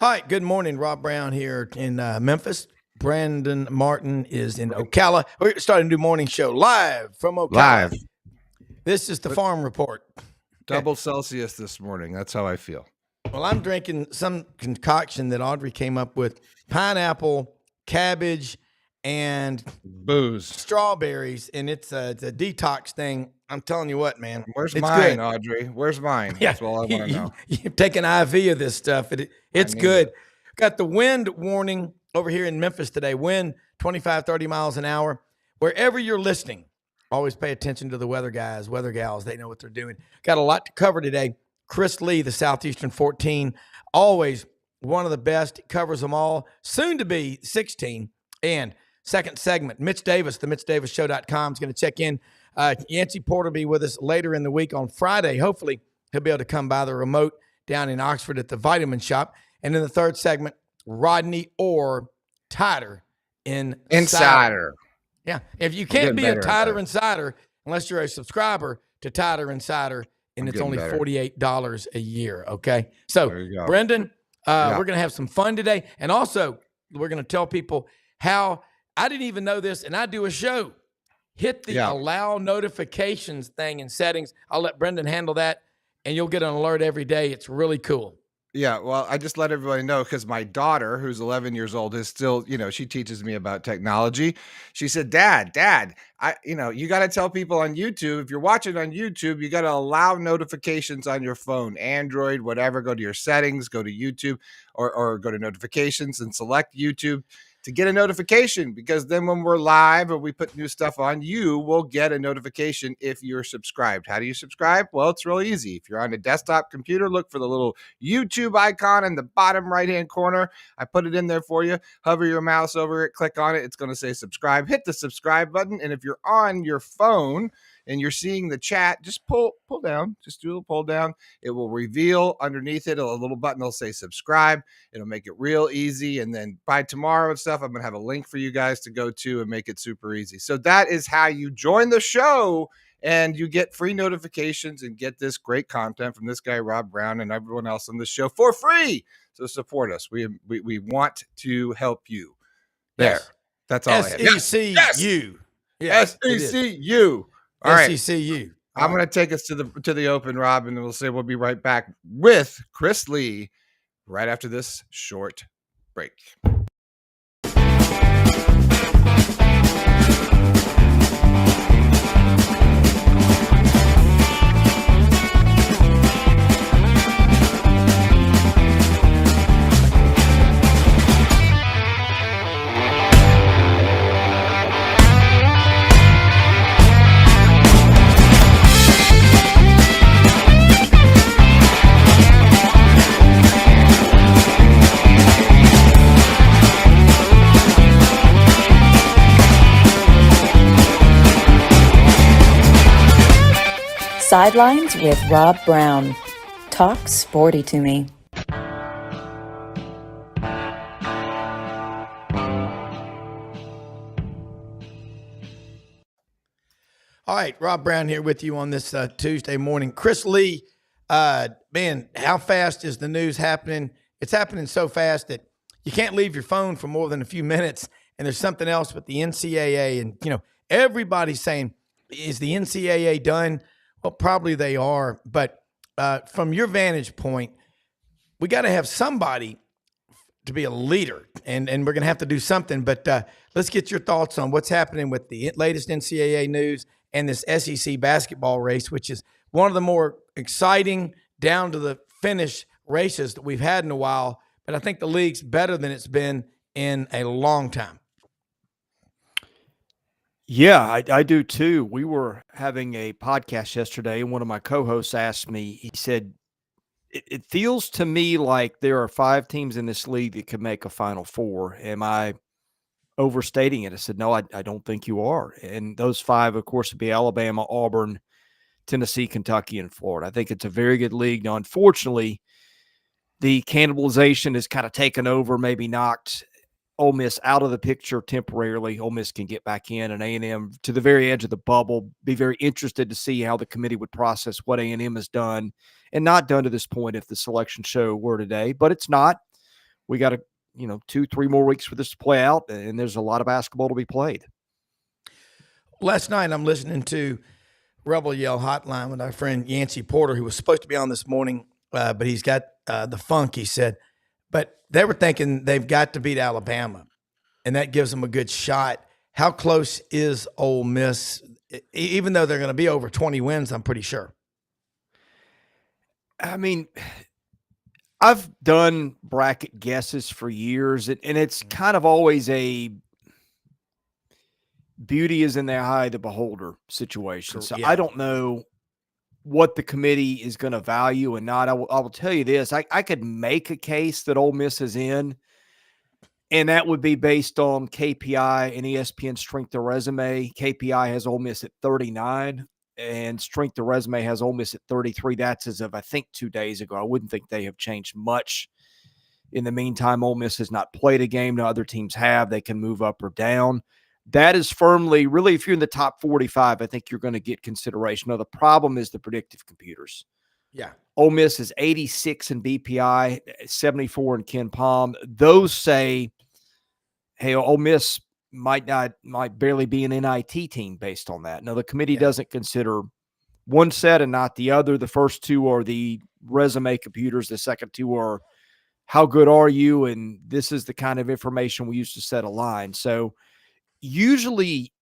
Hi, good morning. Rob Brown here in Memphis. Brandon Martin is in Ocala. We're starting to do morning show live from Ocala. Live. This is the farm report. Double Celsius this morning. That's how I feel. Well, I'm drinking some concoction that Audrey came up with: pineapple, cabbage, and booze, strawberries, and it's a detox thing. I'm telling you what, man. Where's it's mine, good. Audrey? Where's mine? Yeah, that's all I want to know. You take an IV of this stuff. It's good. Got the wind warning over here in Memphis today. Wind 25, 30 miles an hour. Wherever you're listening, always pay attention to the weather guys, weather gals. They know what they're doing. Got a lot to cover today. Chris Lee, the Southeastern 14, always one of the best. Covers them all. Soon to be 16. And second segment, Mitch Davis, the MitchDavisShow.com is going to check in. Yancey Porter will be with us later in the week on Friday. Hopefully, he'll be able to come by the remote down in Oxford at the Vitamin Shop. And in the third segment, Rodney Orr, Tighter Insider. Yeah, if you can't be a Tighter Insider unless you're a subscriber to Tighter Insider, and it's only $48 a year, okay? So, Brendan, we're going to have some fun today. And also, we're going to tell people how I didn't even know this, and I do a show. Hit the allow notifications thing in settings. I'll let Brendan handle that, and you'll get an alert every day. It's really cool. Yeah, well, I just let everybody know because my daughter, who's 11 years old, is still, she teaches me about technology. She said, Dad, you got to tell people on YouTube, if you're watching on YouTube, you got to allow notifications on your phone, Android, whatever. Go to your settings, go to YouTube, or go to notifications and select YouTube to get a notification, because then when we're live or we put new stuff on, you will get a notification if you're subscribed. How do you subscribe? Well, it's real easy. If you're on a desktop computer, look for the little YouTube icon in the bottom right-hand corner. I put it in there for you. Hover your mouse over it, click on it. It's going to say subscribe. Hit the subscribe button. And if you're on your phone and you're seeing the chat, just pull down. Just do a little pull down. It will reveal underneath it a little button. It'll say subscribe. It'll make it real easy. And then by tomorrow and stuff, I'm going to have a link for you guys to go to and make it super easy. So that is how you join the show, and you get free notifications and get this great content from this guy, Rob Brown, and everyone else on the show for free. So support us. We want to help you. There. Yes. That's all I have. SECU. Yes. SECU. All right. SECU. I'm going to take us to the open, Rob, and we'll be right back with Chris Lee right after this short break. Sidelines with Rob Brown. Talk sporty to me. All right, Rob Brown here with you on this Tuesday morning. Chris Lee, man, how fast is the news happening? It's happening so fast that you can't leave your phone for more than a few minutes. And there's something else with the NCAA. And, everybody's saying, is the NCAA done? Well, probably they are. But from your vantage point, we got to have somebody to be a leader. And we're going to have to do something. But let's get your thoughts on what's happening with the latest NCAA news and this SEC basketball race, which is one of the more exciting, down to the finish races that we've had in a while. But I think the league's better than it's been in a long time. Yeah, I do too. We were having a podcast yesterday, and one of my co-hosts asked me, he said, it feels to me like there are 5 teams in this league that could make a Final Four. Am I overstating it? I said, no, I don't think you are. And those 5, of course, would be Alabama, Auburn, Tennessee, Kentucky, and Florida. I think it's a very good league. Now, unfortunately, the cannibalization has kind of taken over, maybe knocked Ole Miss out of the picture temporarily. Ole Miss can get back in, and A&M to the very edge of the bubble. Be very interested to see how the committee would process what A&M has done and not done to this point if the selection show were today, but it's not. we got 2-3 more weeks for this to play out, and there's a lot of basketball to be played. Last night, I'm listening to Rebel Yell Hotline with our friend Yancey Porter, who was supposed to be on this morning, but he's got the funk, he said. But they were thinking they've got to beat Alabama, and that gives them a good shot. How close is Ole Miss, even though they're going to be over 20 wins, I'm pretty sure? I mean, I've done bracket guesses for years, and it's kind of always a beauty is in the eye of the beholder situation. So Yeah. I don't know what the committee is going to value and not. I will tell you this. I could make a case that Ole Miss is in, and that would be based on KPI and ESPN Strength of Resume. KPI has Ole Miss at 39, and Strength of Resume has Ole Miss at 33. That's as of, I think, 2 days ago. I wouldn't think they have changed much. In the meantime, Ole Miss has not played a game. No other teams have. They can move up or down. That is firmly, really, if you're in the top 45, I think you're going to get consideration. Now, the problem is the predictive computers. Yeah. Ole Miss is 86 in BPI, 74 in Ken Palm. Those say, hey, Ole Miss might barely be an NIT team based on that. Now, the committee doesn't consider one set and not the other. The first two are the resume computers. The second two are how good are you? And this is the kind of information we use to set a line. So usually,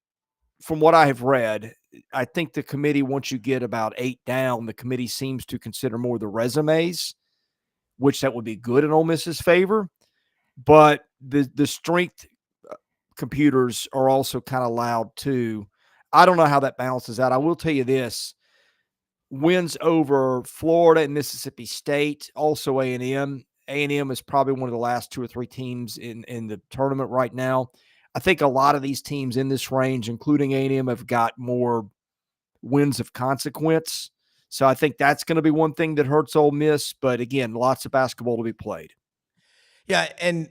from what I have read, I think the committee, once you get about 8 down, the committee seems to consider more the resumes, which that would be good in Ole Miss's favor. But the strength computers are also kind of loud too. I don't know how that balances out. I will tell you this. Wins over Florida and Mississippi State, also A&M. A&M is probably one of the last 2 or 3 teams in the tournament right now. I think a lot of these teams in this range, including A&M, have got more wins of consequence. So I think that's going to be one thing that hurts Ole Miss. But again, lots of basketball to be played. Yeah, and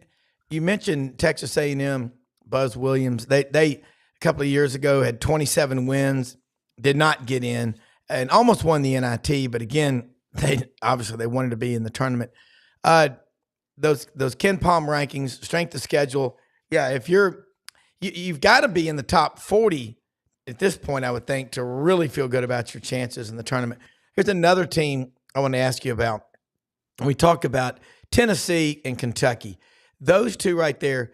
you mentioned Texas A&M, Buzz Williams. They a couple of years ago had 27 wins, did not get in, and almost won the NIT. But again, they wanted to be in the tournament. Those Ken Palm rankings, strength of schedule. Yeah, if you've got to be in the top 40 at this point, I would think, to really feel good about your chances in the tournament. Here's another team I want to ask you about. We talk about Tennessee and Kentucky. Those two right there,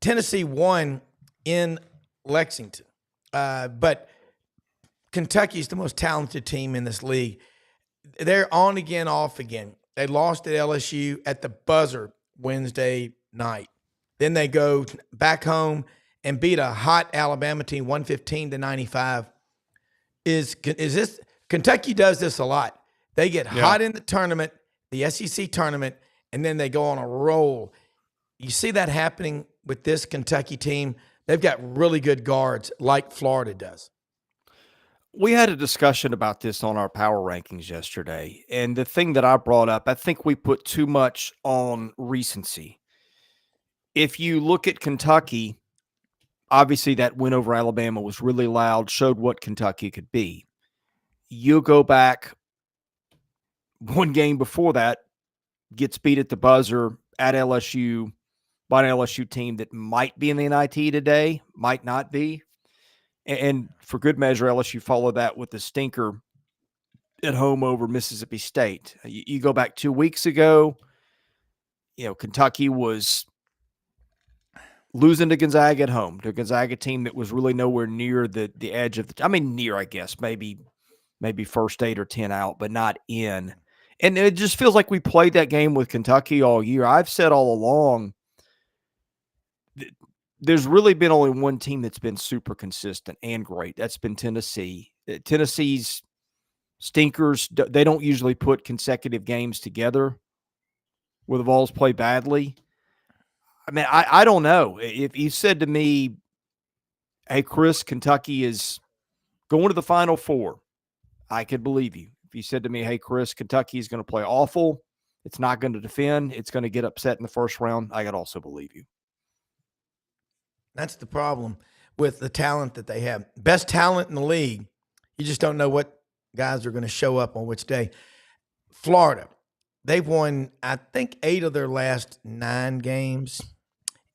Tennessee won in Lexington, but Kentucky's the most talented team in this league. They're on again, off again. They lost at LSU at the buzzer Wednesday night. Then they go back home and beat a hot Alabama team 115-95. Is this Kentucky does this a lot? They get hot in the tournament, the SEC tournament, and then they go on a roll. You see that happening with this Kentucky team? They've got really good guards like Florida does. We had a discussion about this on our power rankings yesterday, and the thing that I brought up, I think we put too much on recency. If you look at Kentucky, obviously that win over Alabama was really loud, showed what Kentucky could be. You go back one game before that, gets beat at the buzzer at LSU by an LSU team that might be in the NIT today, might not be. And for good measure, LSU followed that with the stinker at home over Mississippi State. You go back 2 weeks ago, Kentucky was losing to Gonzaga at home, to a Gonzaga team that was really nowhere near the edge of near, I guess, maybe first 8 or 10 out, but not in. And it just feels like we played that game with Kentucky all year. I've said all along, there's really been only one team that's been super consistent and great. That's been Tennessee. Tennessee's stinkers, they don't usually put consecutive games together where the Vols play badly. I mean, I don't know. If you said to me, hey, Chris, Kentucky is going to the Final Four, I could believe you. If you said to me, hey, Chris, Kentucky is going to play awful, it's not going to defend, it's going to get upset in the first round, I could also believe you. That's the problem with the talent that they have. Best talent in the league. You just don't know what guys are going to show up on which day. Florida, they've won, I think, 8 of their last 9 games,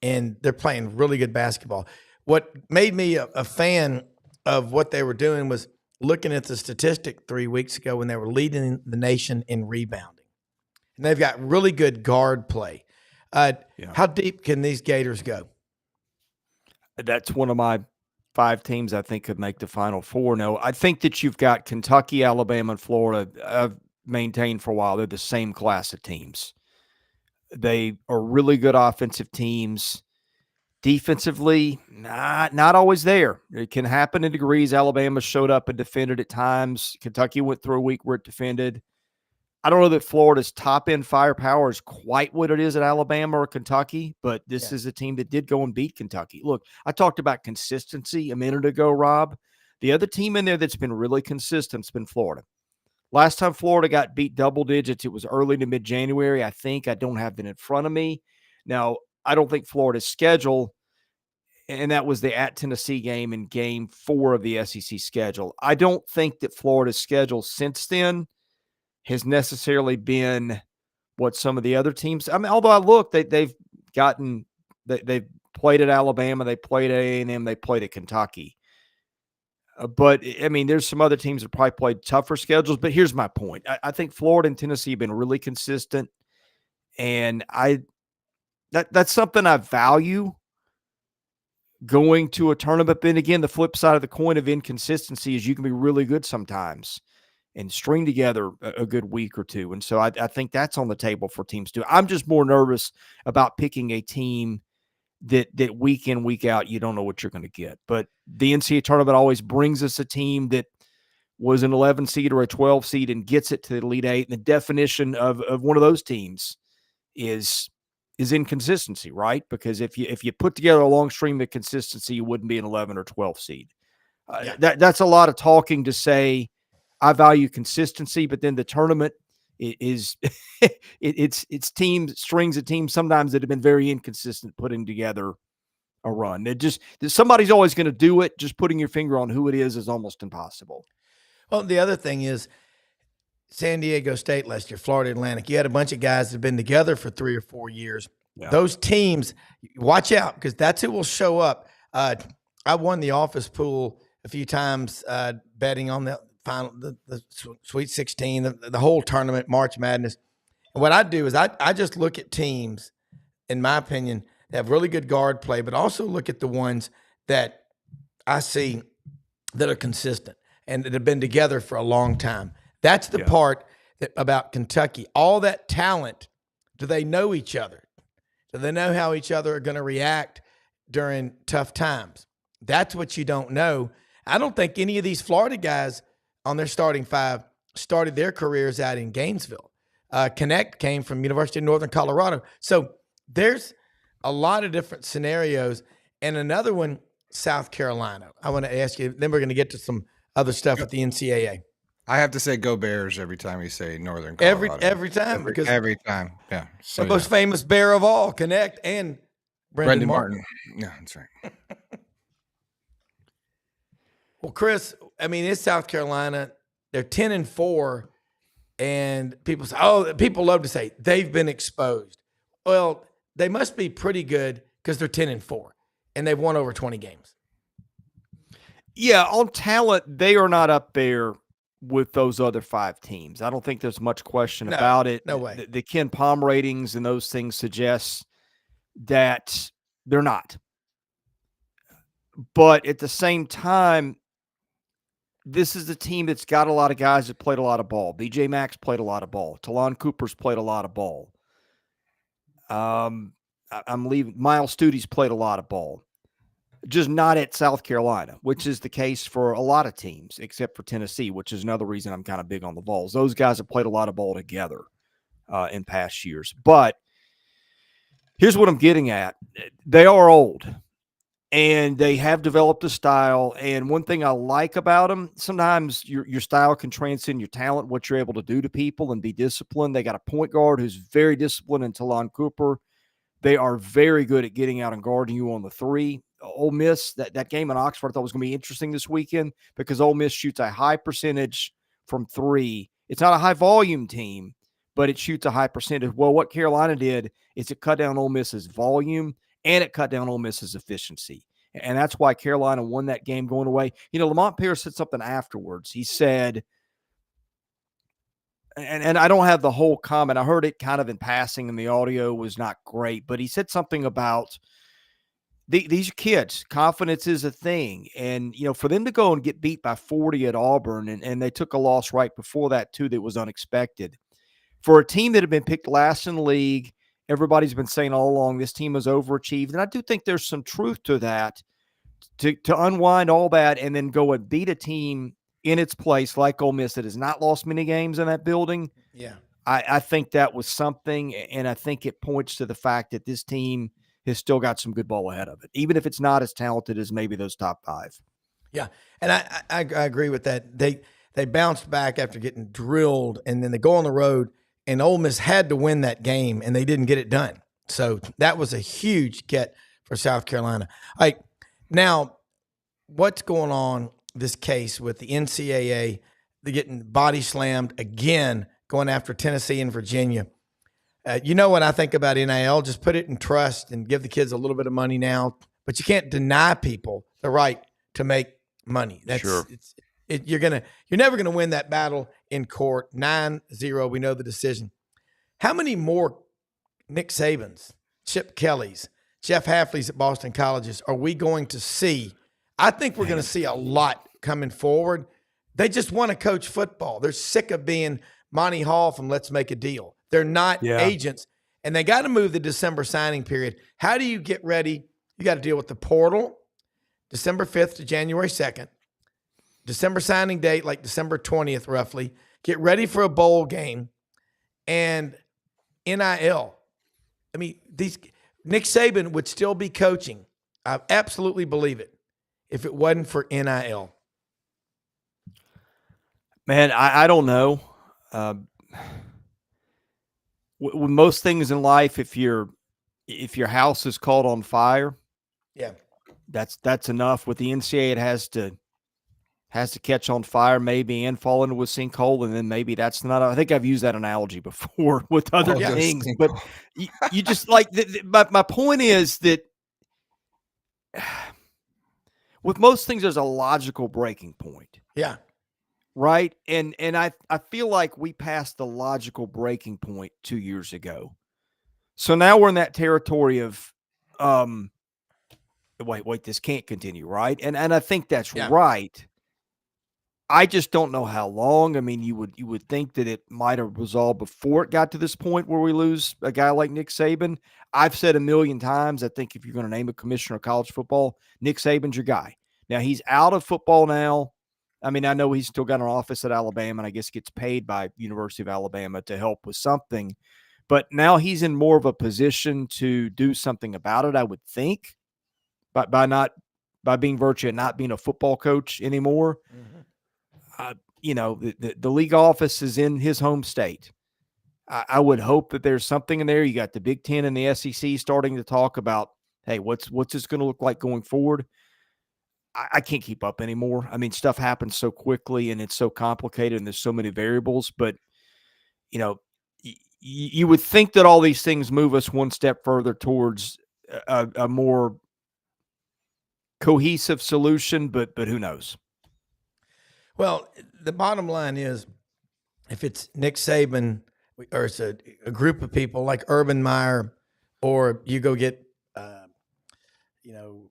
and they're playing really good basketball. What made me a fan of what they were doing was looking at the statistic 3 weeks ago when they were leading the nation in rebounding. And they've got really good guard play. How deep can these Gators go? That's one of my 5 teams I think could make the Final Four. No, I think that you've got Kentucky, Alabama, and Florida. I've maintained for a while they're the same class of teams. They are really good offensive teams. Defensively, not always there. It can happen in degrees. Alabama showed up and defended at times. Kentucky went through a week where it defended. I don't know that Florida's top-end firepower is quite what it is at Alabama or Kentucky, but this is a team that did go and beat Kentucky. Look, I talked about consistency a minute ago, Rob. The other team in there that's been really consistent has been Florida. Last time Florida got beat double digits, it was early to mid-January, I think. I don't have that in front of me. Now, I don't think Florida's schedule, and that was the at Tennessee game in game 4 of the SEC schedule. I don't think that Florida's schedule since then has necessarily been what some of the other teams. I mean, although I look, they've played at Alabama, they played at A&M, they played at Kentucky. But I mean, there's some other teams that probably played tougher schedules. But here's my point: I think Florida and Tennessee have been really consistent, and that's something I value going to a tournament. But then again, the flip side of the coin of inconsistency is you can be really good sometimes and string together a good week or two. And so I think that's on the table for teams too. I'm just more nervous about picking a team that week in, week out, you don't know what you're going to get. But the NCAA tournament always brings us a team that was an 11 seed or a 12 seed and gets it to the Elite Eight. And the definition of one of those teams is inconsistency, right? Because if you put together a long stream of consistency, you wouldn't be an 11 or 12 seed. That's a lot of talking to say I value consistency, but then the tournament is it's teams, strings of teams sometimes that have been very inconsistent putting together a run. Somebody's always going to do it. Just putting your finger on who it is almost impossible. Well, the other thing is San Diego State last year, Florida Atlantic. You had a bunch of guys that have been together for 3 or 4 years. Yeah. Those teams, watch out because that's who will show up. I won the office pool a few times betting on the final, the Sweet 16, the whole tournament, March Madness. And what I do is I just look at teams, in my opinion, that have really good guard play, but also look at the ones that I see that are consistent and that have been together for a long time. That's the part about Kentucky. All that talent, do they know each other? Do they know how each other are going to react during tough times? That's what you don't know. I don't think any of these Florida guys on their starting 5 started their careers out in Gainesville. Connect came from University of Northern Colorado. So there's a lot of different scenarios. And another one, South Carolina. I want to ask you, then we're going to get to some other stuff at the NCAA. I have to say go Bears every time you say Northern Colorado. Every time. Because every time. Yeah. So, the most famous bear of all, Connect, and Brendan Martin. Yeah, that's right. Well, Chris, I mean, it's South Carolina. They're 10-4, and people say, people love to say they've been exposed. Well, they must be pretty good because they're 10-4, and they've won over 20 games. Yeah, on talent, they are not up there with those other 5 teams. I don't think there's much question about it. No way. The Ken Pom ratings and those things suggest that they're not. But at the same time, this is a team that's got a lot of guys that played a lot of ball. BJ Max played a lot of ball. Talon Cooper's played a lot of ball. I'm leaving. Miles Studi's played a lot of ball. Just not at South Carolina, which is the case for a lot of teams, except for Tennessee, which is another reason I'm kind of big on the Vols. Those guys have played a lot of ball together in past years. But here's what I'm getting at. They are old, and they have developed a style. And one thing I like about them, sometimes your style can transcend your talent, what you're able to do to people and be disciplined. They got a point guard who's very disciplined in Talon Cooper. They are very good at getting out and guarding you on the 3. Ole Miss, that game in Oxford I thought was going to be interesting this weekend because Ole Miss shoots a high percentage from 3. It's not a high volume team, but it shoots a high percentage. Well, what Carolina did is it cut down Ole Miss's volume and it cut down Ole Miss's efficiency. And that's why Carolina won that game going away. Lamont Pierce said something afterwards. He said, and I don't have the whole comment. I heard it kind of in passing and the audio was not great, but he said something about these kids. Confidence is a thing. And, for them to go and get beat by 40 at Auburn, and they took a loss right before that too that was unexpected. For a team that had been picked last in the league, everybody's been saying all along this team has overachieved. And I do think there's some truth to that, to unwind all that and then go and beat a team in its place like Ole Miss that has not lost many games in that building. Yeah. I think that was something, and I think it points to the fact that this team has still got some good ball ahead of it, even if it's not as talented as maybe those top five. Yeah, and I agree with that. They bounced back after getting drilled, and then they go on the road, and Ole Miss had to win that game, and they didn't get it done. So that was a huge get for South Carolina. All right, now what's going on this case with the NCAA? They're getting body slammed again, going after Tennessee and Virginia. You know what I think about NIL? Just put it in trust and give the kids a little bit of money now. But you can't deny people the right to make money. That's sure. You're never gonna win that battle in court. 9-0. We know the decision. How many more Nick Sabans, Chip Kellys, Jeff Hafleys at Boston Colleges are we going to see? I think we're going to see a lot coming forward. They just want to coach football. They're sick of being Monty Hall from Let's Make a Deal. They're not agents, and they got to move the December signing period. How do you get ready? You got to deal with the portal, December 5th to January 2nd. December signing date, like December 20th, roughly. Get ready for a bowl game and NIL. I mean, Nick Saban would still be coaching. I absolutely believe it if it wasn't for NIL. Man, I don't know. With most things in life, if your house is caught on fire, that's enough. With the NCAA, it has to catch on fire maybe and fall into a sinkhole, and then maybe that's not. I think I've used that analogy before with other things, but you just like my point is that with most things, there's a logical breaking point. Yeah. Right. And I feel like we passed the logical breaking point 2 years ago. So now we're in that territory of, wait, this can't continue. Right. And I think that's right. I just don't know how long. I mean, you would think that it might have resolved before it got to this point where we lose a guy like Nick Saban. I've said a million times, I think if you're going to name a commissioner of college football, Nick Saban's your guy. Now he's out of football now. I mean, I know he's still got an office at Alabama and I guess gets paid by University of Alabama to help with something, but now he's in more of a position to do something about it, I would think, by being virtue of not being a football coach anymore. Mm-hmm. The league office is in his home state. I would hope that there's something in there. You got the Big Ten and the SEC starting to talk about, hey, what's this going to look like going forward? I can't keep up anymore. I mean, stuff happens so quickly and it's so complicated and there's so many variables, but you would think that all these things move us one step further towards a more cohesive solution, but who knows? Well, the bottom line is if it's Nick Saban or it's a group of people like Urban Meyer, or you go get,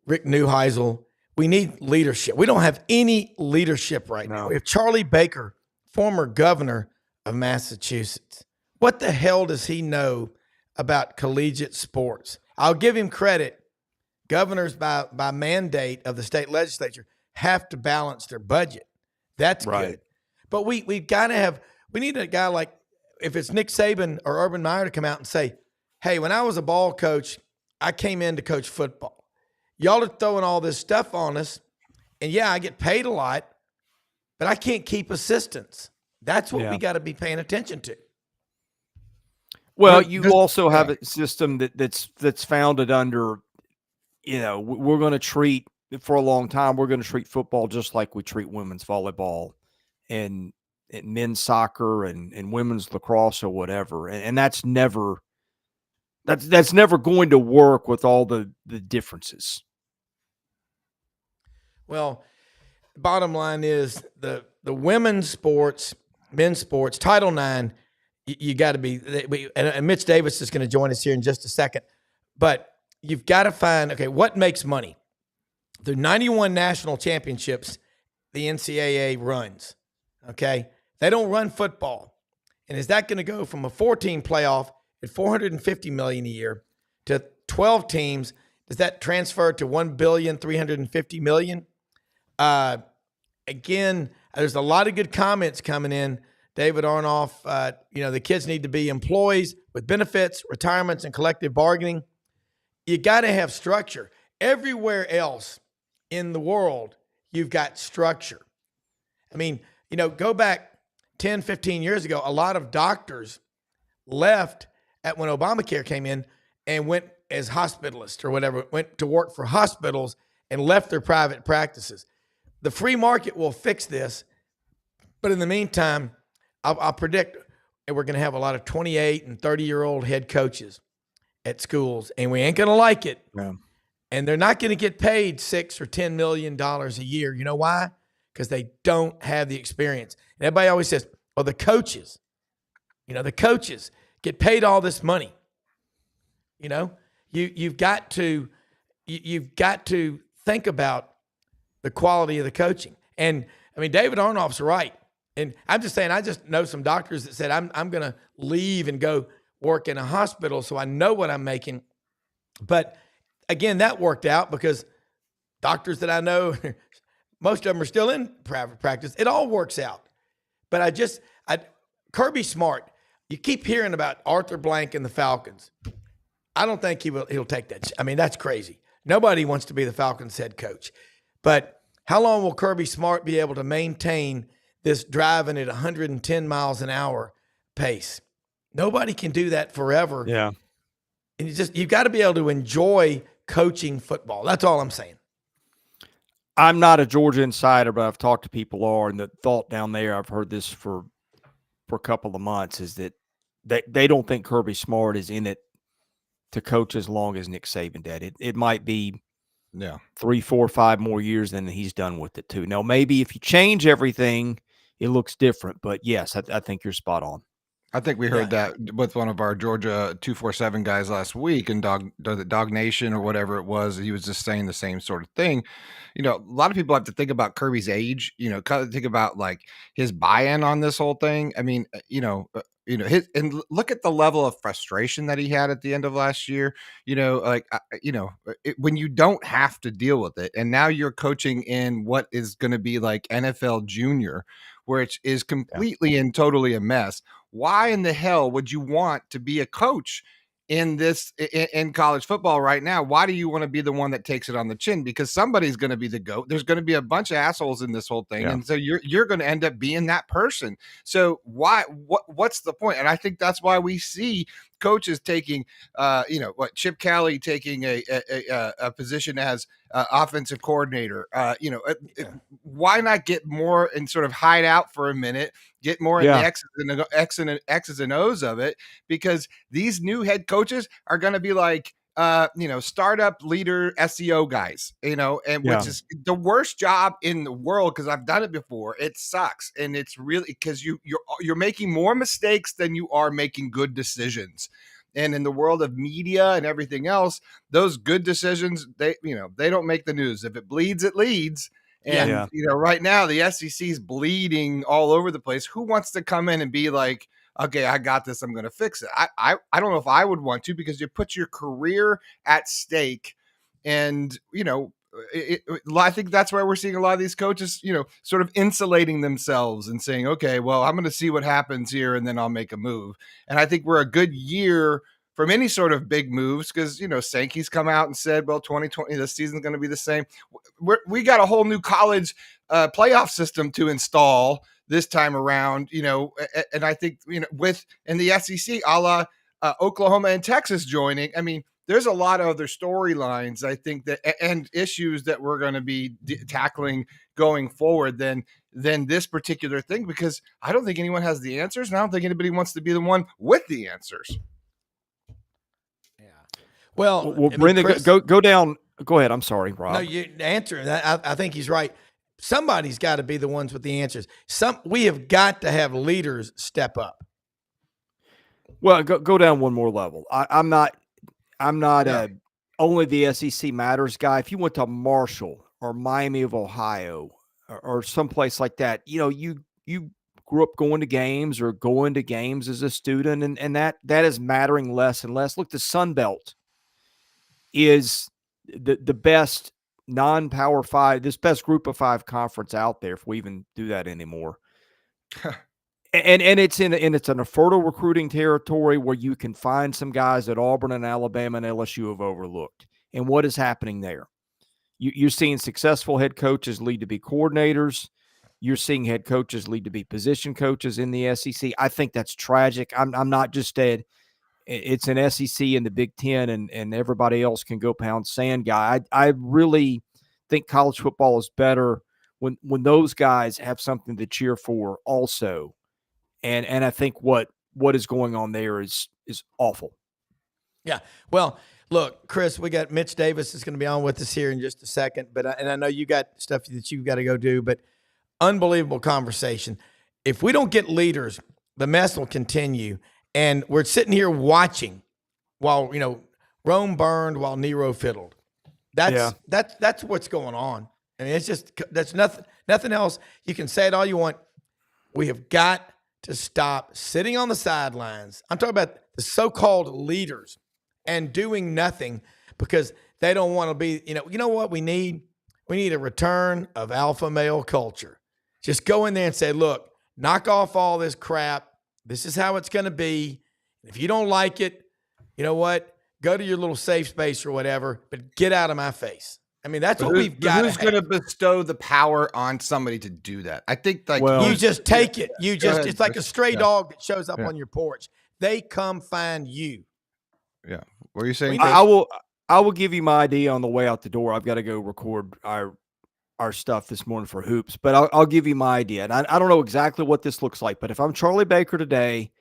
Rick Neuheisel, we need leadership. We don't have any leadership right now. We have Charlie Baker, former governor of Massachusetts. What the hell does he know about collegiate sports? I'll give him credit. Governors, by mandate of the state legislature, have to balance their budget. That's right. Good. But we've got to we need a guy like, if it's Nick Saban or Urban Meyer to come out and say, hey, when I was a ball coach, I came in to coach football. Y'all are throwing all this stuff on us, and I get paid a lot, but I can't keep assistants. That's what we got to be paying attention to. Well, you also have a system that's founded under, we're going to treat, for a long time, we're going to treat football just like we treat women's volleyball and men's soccer and women's lacrosse or whatever. And that's never going to work with all the differences. Well, bottom line is the women's sports, men's sports, Title IX, you got to be, and Mitch Davis is going to join us here in just a second, but you've got to find, okay, what makes money? There are 91 national championships the NCAA runs, okay? They don't run football. And is that going to go from a 14 playoff at $450 million a year to 12 teams? Does that transfer to $1.35 billion? Again, there's a lot of good comments coming in. David Arnoff, the kids need to be employees with benefits, retirements, and collective bargaining. You got to have structure. Everywhere else in the world, you've got structure. I mean, go back 10, 15 years ago, a lot of doctors left when Obamacare came in and went as hospitalists or whatever, went to work for hospitals and left their private practices. The free market will fix this, but in the meantime, I'll predict we're going to have a lot of 28 and 30-year-old head coaches at schools, and we ain't going to like it. Yeah. And they're not going to get paid $6 or $10 million a year. You know why? Because they don't have the experience. And everybody always says, well, the coaches get paid all this money. You've got to think about the quality of the coaching. And I mean, David Arnoff's right. And I'm just saying, I just know some doctors that said, I'm going to leave and go work in a hospital so I know what I'm making. But again, that worked out because doctors that I know, most of them are still in private practice. It all works out. But Kirby Smart, you keep hearing about Arthur Blank and the Falcons. I don't think he'll take that. I mean, that's crazy. Nobody wants to be the Falcons head coach. But how long will Kirby Smart be able to maintain this driving at 110 miles an hour pace? Nobody can do that forever. Yeah. And you've got to be able to enjoy coaching football. That's all I'm saying. I'm not a Georgia insider, but I've talked to people who are, and the thought down there, I've heard this for a couple of months, is that they don't think Kirby Smart is in it to coach as long as Nick Saban did. It might be 3, 4, 5 more years than he's done with it too. Now, maybe if you change everything, it looks different. But yes, I think you're spot on. I think we heard that with one of our Georgia 247 guys last week, and Dog Nation or whatever it was. He was just saying the same sort of thing. A lot of people have to think about Kirby's age. Kind of think about like his buy-in on this whole thing. I mean, and look at the level of frustration that he had at the end of last year. When you don't have to deal with it, and now you're coaching in what is going to be like NFL junior, which is completely and totally a mess. Why in the hell would you want to be a coach in college football right now? Why do you want to be the one that takes it on the chin? Because somebody's going to be the GOAT. There's going to be a bunch of assholes in this whole thing. Yeah. And so you're going to end up being that person. So what's the point? And I think that's why we see coaches taking, Chip Kelly taking a position as offensive coordinator. Why not get more and sort of hide out for a minute, get more in the X's and O's of it, because these new head coaches are going to be like, startup leader SEO guys, which is the worst job in the world, because I've done it before. It sucks. And it's really because you're making more mistakes than you are making good decisions. And in the world of media and everything else, those good decisions, they don't make the news. If it bleeds, it leads. And, right now the SEC is bleeding all over the place. Who wants to come in and be like, okay, I got this, I'm going to fix it? I don't know if I would want to, because you put your career at stake. And, I think that's why we're seeing a lot of these coaches, sort of insulating themselves and saying, okay, well, I'm going to see what happens here and then I'll make a move. And I think we're a good year from any sort of big moves, because, Sankey's come out and said, well, 2020, this season's going to be the same. We got a whole new college playoff system to install this time around, and I think, in the SEC, a la Oklahoma and Texas joining. I mean, there's a lot of other storylines, I think, that and issues that we're going to be tackling going forward than this particular thing, because I don't think anyone has the answers, and I don't think anybody wants to be the one with the answers. Yeah. Well, Brendan, Chris, go down. Go ahead. I'm sorry, Rob. No, you answer that. I think he's right. Somebody's got to be the ones with the answers. We have got to have leaders step up. Well, go down one more level. I'm not only the SEC Matters guy. If you went to Marshall or Miami of Ohio or someplace like that, you grew up going to games or going to games as a student, and that is mattering less and less. Look, the Sun Belt is the best non-Power 5, this best group of 5 conference out there, if we even do that anymore. And it's in a fertile recruiting territory where you can find some guys that Auburn and Alabama and LSU have overlooked. And what is happening there? You're seeing successful head coaches lead to be coordinators. You're seeing head coaches lead to be position coaches in the SEC. I think that's tragic. I'm not just dead. It's an SEC in the Big Ten, and everybody else can go pound sand guy. I really think college football is better when those guys have something to cheer for also. And I think what is going on there is awful. Yeah. Well, look, Chris, we got Mitch Davis is going to be on with us here in just a second, but I know you got stuff that you've got to go do, but unbelievable conversation. If we don't get leaders, the mess will continue. And we're sitting here watching while, Rome burned while Nero fiddled. That's what's going on. I mean, it's just, that's nothing else. You can say it all you want. We have got to stop sitting on the sidelines. I'm talking about the so-called leaders and doing nothing because they don't want to be, you know what we need? We need a return of alpha male culture. Just go in there and say, look, knock off all this crap. This is how it's going to be. If you don't like it, you know what? Go to your little safe space or whatever, but get out of my face. I mean, that's what we've got. Who's going to bestow the power on somebody to do that? I think you just take it. It's like a stray dog that shows up on your porch. They come find you. Yeah. What are you saying? I will give you my idea on the way out the door. I've got to go record our stuff this morning for Hoops, but I'll give you my idea. And I don't know exactly what this looks like, but if I'm Charlie Baker today,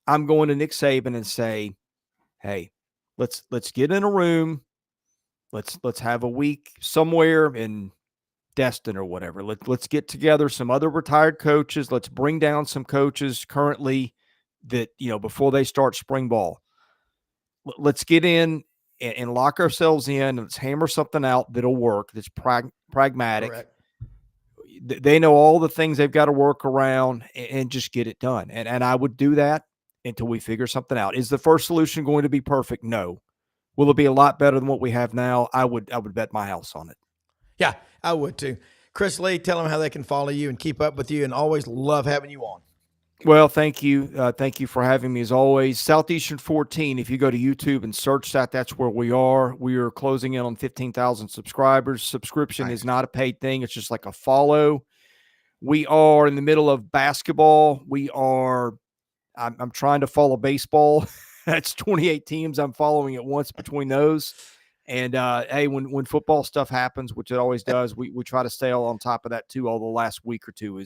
I'm going to Nick Saban and say, hey, let's get in a room. Let's have a week somewhere in Destin or whatever. Let's get together some other retired coaches. Let's bring down some coaches currently that, before they start spring ball. Let's get in and lock ourselves in and let's hammer something out that'll work, that's pragmatic. Correct. They know all the things they've got to work around and just get it done. And I would do that until we figure something out. Is the first solution going to be perfect? No. Will it be a lot better than what we have now? I would bet my house on it. Yeah, I would too. Chris Lee, tell them how they can follow you and keep up with you, and always love having you on. Well, thank you. Thank you for having me as always. Southeastern 14, if you go to YouTube and search that's where we are. We are closing in on 15,000 subscribers. Subscription is not a paid thing. It's just like a follow. We are in the middle of basketball. I'm trying to follow baseball. That's 28 teams I'm following at once between those. And, hey, when football stuff happens, which it always does, we try to stay all on top of that too. All the last week or two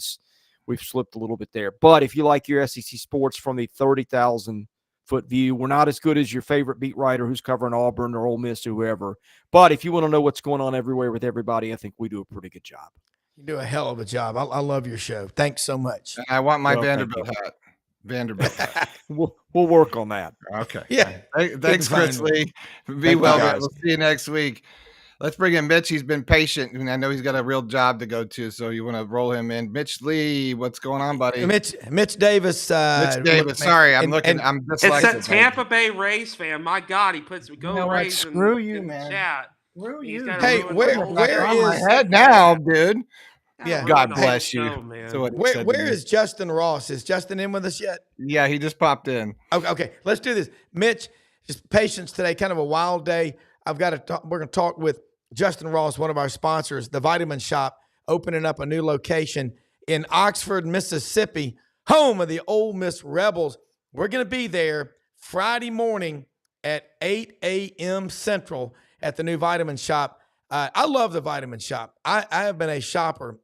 we've slipped a little bit there. But if you like your SEC sports from the 30,000-foot view, we're not as good as your favorite beat writer who's covering Auburn or Ole Miss or whoever. But if you want to know what's going on everywhere with everybody, I think we do a pretty good job. You do a hell of a job. I love your show. Thanks so much. I want my Vanderbilt hat. We'll work on that. Okay. Yeah. Thanks, Chris Lee. Be well, guys. We'll see you next week. Let's bring in Mitch. He's been patient, and I know he's got a real job to go to, so you want to roll him in. Mitch Lee, what's going on, buddy? Mitch Davis. Mitch Davis. Sorry, I'm dyslexic. It's a Tampa Bay Rays fan. My God, he puts go Rays. Screw you, man. Chat. Screw you. Hey, where is my head now, dude? Yeah. God bless you. Man. So where is Justin Ross? Is Justin in with us yet? Yeah, he just popped in. Okay, let's do this. Mitch, just patience today, kind of a wild day. We're going to talk with Justin Ross, one of our sponsors, the Vitamin Shop, opening up a new location in Oxford, Mississippi, home of the Ole Miss Rebels. We're going to be there Friday morning at 8 a.m. Central at the new Vitamin Shop. I love the Vitamin Shop. I have been a shopper,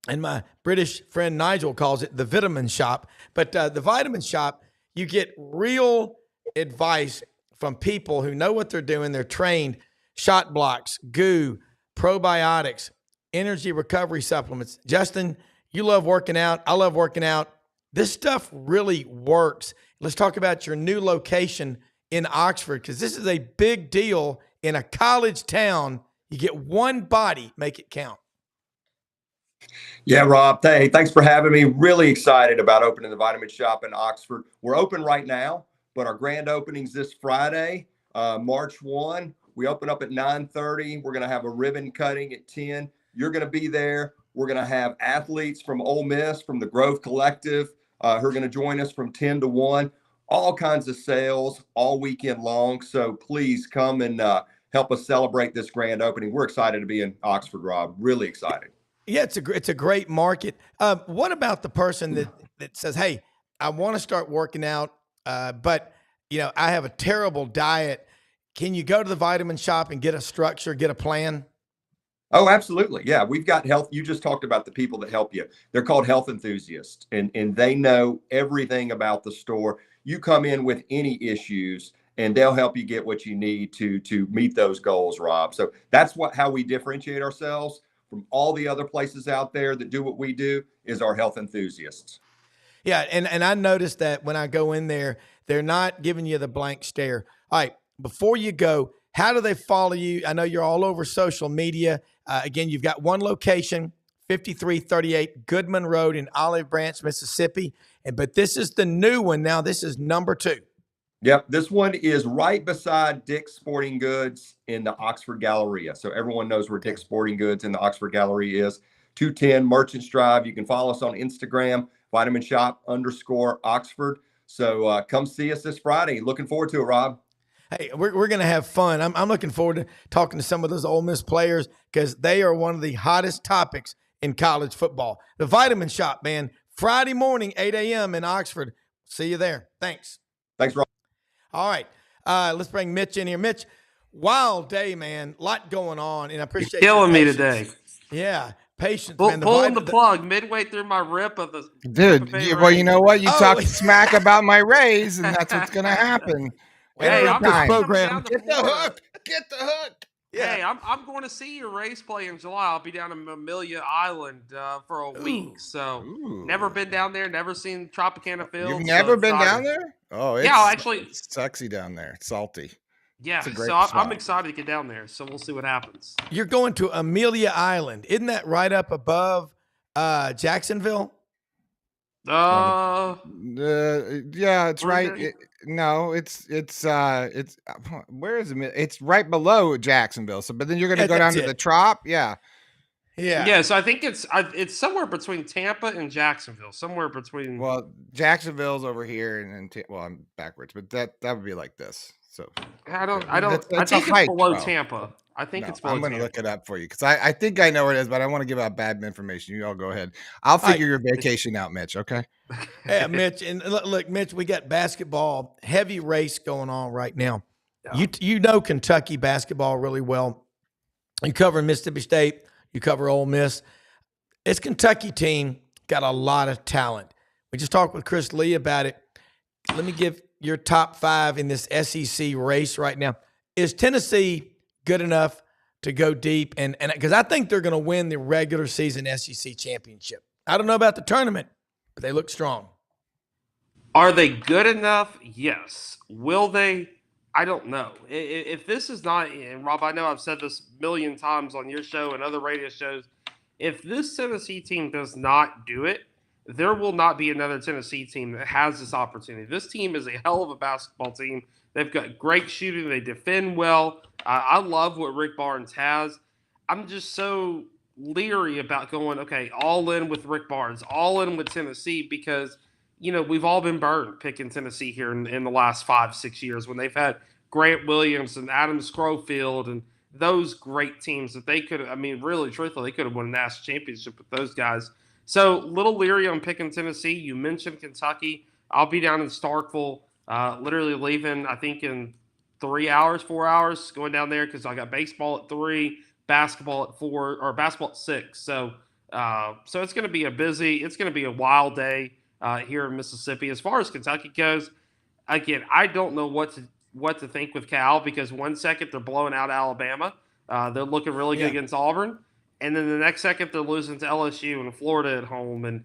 and my British friend Nigel calls it the Vitamin Shop. But the Vitamin Shop, you get real advice from people who know what they're doing. They're trained. Shot blocks, goo, probiotics, energy recovery supplements. Justin, you love working out. I love working out. This stuff really works. Let's talk about your new location in Oxford, because this is a big deal in a college town. You get one body, make it count. Yeah, Rob. Hey, thanks for having me. Really excited about opening the Vitamin Shop in Oxford. We're open right now, but our grand opening's this Friday, March 1. We open up at 9:30. We're going to have a ribbon cutting at 10. You're going to be there. We're going to have athletes from Ole Miss, from the Grove Collective, who are going to join us from 10 to 1. All kinds of sales all weekend long. So please come and help us celebrate this grand opening. We're excited to be in Oxford, Rob. Really excited. Yeah, it's a great market. What about the person that says, "Hey, I want to start working out, but I have a terrible diet. Can you go to the Vitamin Shop and get a structure, get a plan?" Oh, absolutely. Yeah, we've got health. You just talked about the people that help you. They're called health enthusiasts, and they know everything about the store. You come in with any issues, and they'll help you get what you need to meet those goals, Rob. So that's how we differentiate ourselves from all the other places out there that do what we do, is our health enthusiasts. Yeah, and I noticed that when I go in there, they're not giving you the blank stare. All right, before you go, how do they follow you? I know you're all over social media. Again, you've got one location, 5338 Goodman Road in Olive Branch, Mississippi. But this is the new one now. This is number 2. Yep, this one is right beside Dick's Sporting Goods in the Oxford Galleria. So everyone knows where Dick's Sporting Goods in the Oxford Galleria is. 210 Merchants Drive. You can follow us on Instagram, _Oxford. So come see us this Friday. Looking forward to it, Rob. Hey, we're going to have fun. I'm looking forward to talking to some of those Ole Miss players, because they are one of the hottest topics in college football. The Vitamin Shop, man, Friday morning, 8 a.m. in Oxford. See you there. Thanks. Thanks, Rob. All right. Let's bring Mitch in here. Mitch, wild day, man. A lot going on, and I appreciate You're killing me patience today. Yeah, patience, man. Pulling the plug midway through my rip of the dude. Well, you know what? You talk smack about my Rays, and that's what's going to happen. Hey, I'm program. Get the hook. Get the hook. Yeah. Hey, I'm going to see your Rays play in July. I'll be down in Amelia Island for a week. So never been down there. Never seen Tropicana Field. You've never been down there? Oh, it's sexy down there. It's salty. Yeah, so I'm excited to get down there. So we'll see what happens. You're going to Amelia Island. Isn't that right up above Jacksonville? Yeah, it's right. It's where is it? It's right below Jacksonville. So, but then you're going to go down to the Trop. Yeah. So I think it's somewhere between Tampa and Jacksonville. Somewhere between. Well, Jacksonville's over here, and I'm backwards, but that would be like this. So I think it's below Tampa. I think it's below. I'm going to look it up for you, because I think I know where it is, but I want to give out bad information. You all go ahead. I'll figure your vacation out, Mitch. Okay. Yeah, Mitch, and look, Mitch, we got basketball, heavy race going on right now. Yeah. You know Kentucky basketball really well. You cover Mississippi State. You cover Ole Miss. This Kentucky team got a lot of talent. We just talked with Chris Lee about it. Let me give your top 5 in this SEC race right now. Is Tennessee good enough to go deep? And because I think they're going to win the regular season SEC championship. I don't know about the tournament, but they look strong. Are they good enough? Yes. Will they? I don't know. If this is not, and Rob, I know I've said this a million times on your show and other radio shows, if this Tennessee team does not do it, there will not be another Tennessee team that has this opportunity. This team is a hell of a basketball team. They've got great shooting. They defend well. I love what Rick Barnes has. I'm just so leery about going, all in with Rick Barnes, all in with Tennessee, because – we've all been burned picking Tennessee here in the last 5-6 years when they've had Grant Williams and Adam Schofield and those great teams that they could have, really, truthfully, they could have won a national championship with those guys. So, little leery on picking Tennessee. You mentioned Kentucky. I'll be down in Starkville, literally leaving, I think, in 3 hours, 4 hours going down there because I got baseball at 3, basketball at 4, or basketball at 6. So it's going to be it's going to be a wild day here in Mississippi. As far as Kentucky goes, again, I don't know what to think with Cal, because 1 second they're blowing out Alabama. They're looking really good against Auburn. And then the next second they're losing to LSU and Florida at home. And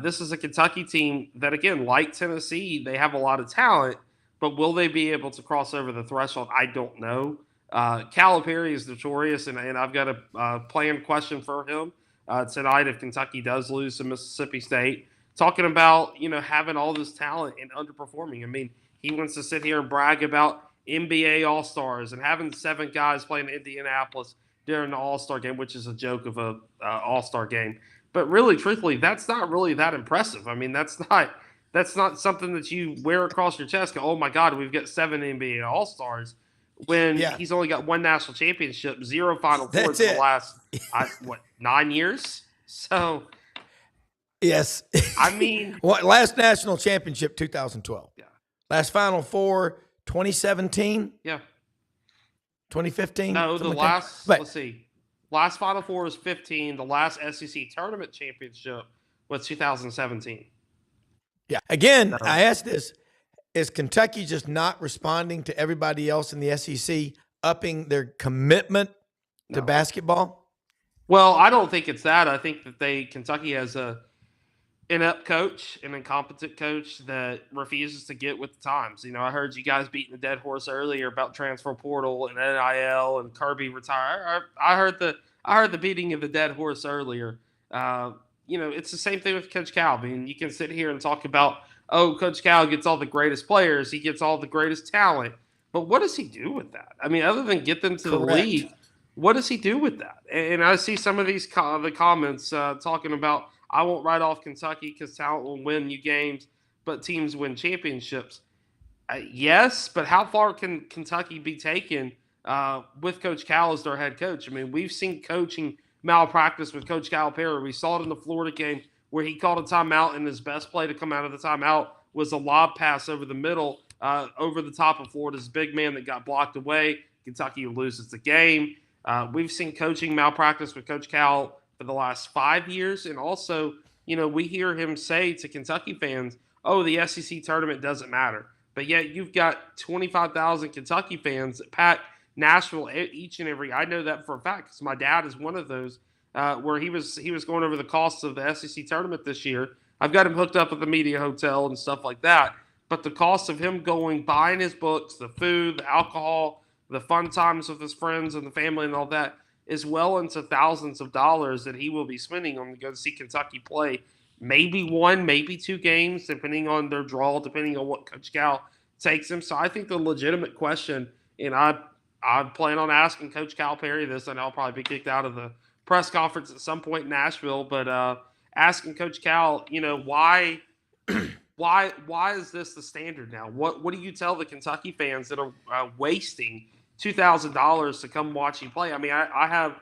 this is a Kentucky team that, again, like Tennessee, they have a lot of talent, but will they be able to cross over the threshold? I don't know. Calipari is notorious, and I've got a planned question for him tonight if Kentucky does lose to Mississippi State, talking about, having all this talent and underperforming. I mean, he wants to sit here and brag about NBA All-Stars and having 7 guys playing in Indianapolis during the All-Star game, which is a joke of a All-Star game. But really, truthfully, that's not really that impressive. I mean, that's not something that you wear across your chest. Go, oh my God, we've got 7 NBA All-Stars, when he's only got 1 national championship, 0 Final Fours in the last 9 years. So, yes, I mean, last national championship 2012. Yeah. Last Final Four 2017. Yeah. 2015. No, the last. Let's see. Last Final Four was 15. The last SEC tournament championship was 2017. Yeah. Again, I asked this: is Kentucky just not responding to everybody else in the SEC upping their commitment to basketball? Well, I don't think it's that. I think that Kentucky has an inept coach, an incompetent coach that refuses to get with the times. I heard you guys beating the dead horse earlier about transfer portal and NIL and Kirby retire. I heard the beating of the dead horse earlier. It's the same thing with Coach Cal. I mean, you can sit here and talk about, oh, Coach Cal gets all the greatest players, he gets all the greatest talent, but what does he do with that? I mean, other than get them to the league, what does he do with that? And I see some of these the comments talking about, I won't write off Kentucky because talent will win you games, but teams win championships. Yes, but how far can Kentucky be taken with Coach Cal as their head coach? I mean, we've seen coaching malpractice with Coach Calipari. We saw it in the Florida game where he called a timeout, and his best play to come out of the timeout was a lob pass over the middle, over the top of Florida's big man that got blocked away. Kentucky loses the game. We've seen coaching malpractice with Coach Cal for the last 5 years. And also, we hear him say to Kentucky fans, oh, the SEC tournament doesn't matter. But yet you've got 25,000 Kentucky fans that pack Nashville each and every. I know that for a fact because my dad is one of those where he was going over the costs of the SEC tournament this year. I've got him hooked up at the media hotel and stuff like that. But the cost of him buying his books, the food, the alcohol, the fun times with his friends and the family and all that is well into thousands of dollars that he will be spending on to go see Kentucky play. Maybe 1, maybe 2 games, depending on their draw, depending on what Coach Cal takes him. So I think the legitimate question, and I plan on asking Coach Calipari this, and I'll probably be kicked out of the press conference at some point in Nashville, but asking Coach Cal, why is this the standard now? What do you tell the Kentucky fans that are wasting $2,000 to come watch you play? I mean, I have.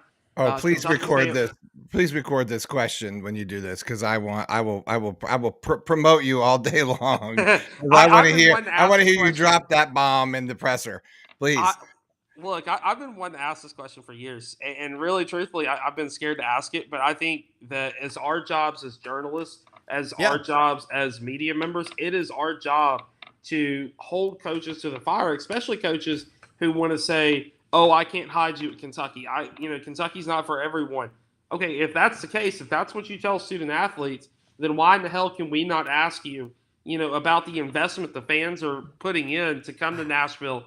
Please record this. Please record this question when you do this, because I will promote you all day long. I want to hear you drop that bomb in the presser. Please. I've been wanting to ask this question for years, and really, truthfully, I've been scared to ask it. But I think that as our jobs as journalists, as our jobs as media members, it is our job to hold coaches to the fire, especially coaches who want to say, oh, I can't hide you at Kentucky. Kentucky's not for everyone. Okay, if that's the case, if that's what you tell student athletes, then why in the hell can we not ask you, about the investment the fans are putting in to come to Nashville?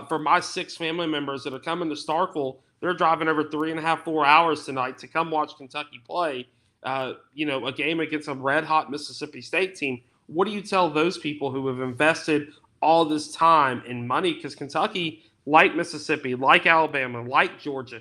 For my 6 family members that are coming to Starkville, they're driving over 3.5, 4 hours tonight to come watch Kentucky play, a game against a red-hot Mississippi State team. What do you tell those people who have invested all this time and money? Because Kentucky, like Mississippi, like Alabama, like Georgia,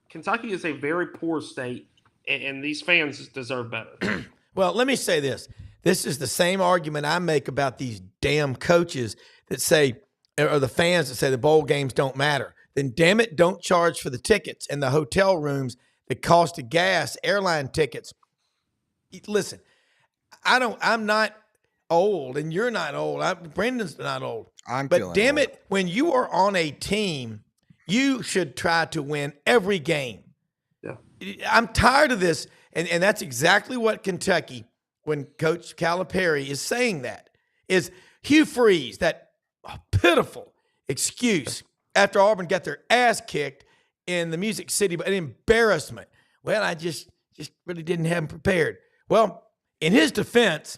Kentucky is a very poor state, and these fans deserve better. Well, let me say this. This is the same argument I make about these damn coaches that say, or the fans that say the bowl games don't matter. Then damn it, don't charge for the tickets and the hotel rooms, the cost of gas, airline tickets. Listen, I'm not old, and you're not old. Brendan's not old. But damn old. it, when you are on a team, you should try to win every game. Yeah. I'm tired of this. And that's exactly what Kentucky, when Coach Calipari is saying that, is Hugh Freeze, that pitiful excuse after Auburn got their ass kicked in the Music City, but an embarrassment. Well, I just really didn't have him prepared. Well, in his defense,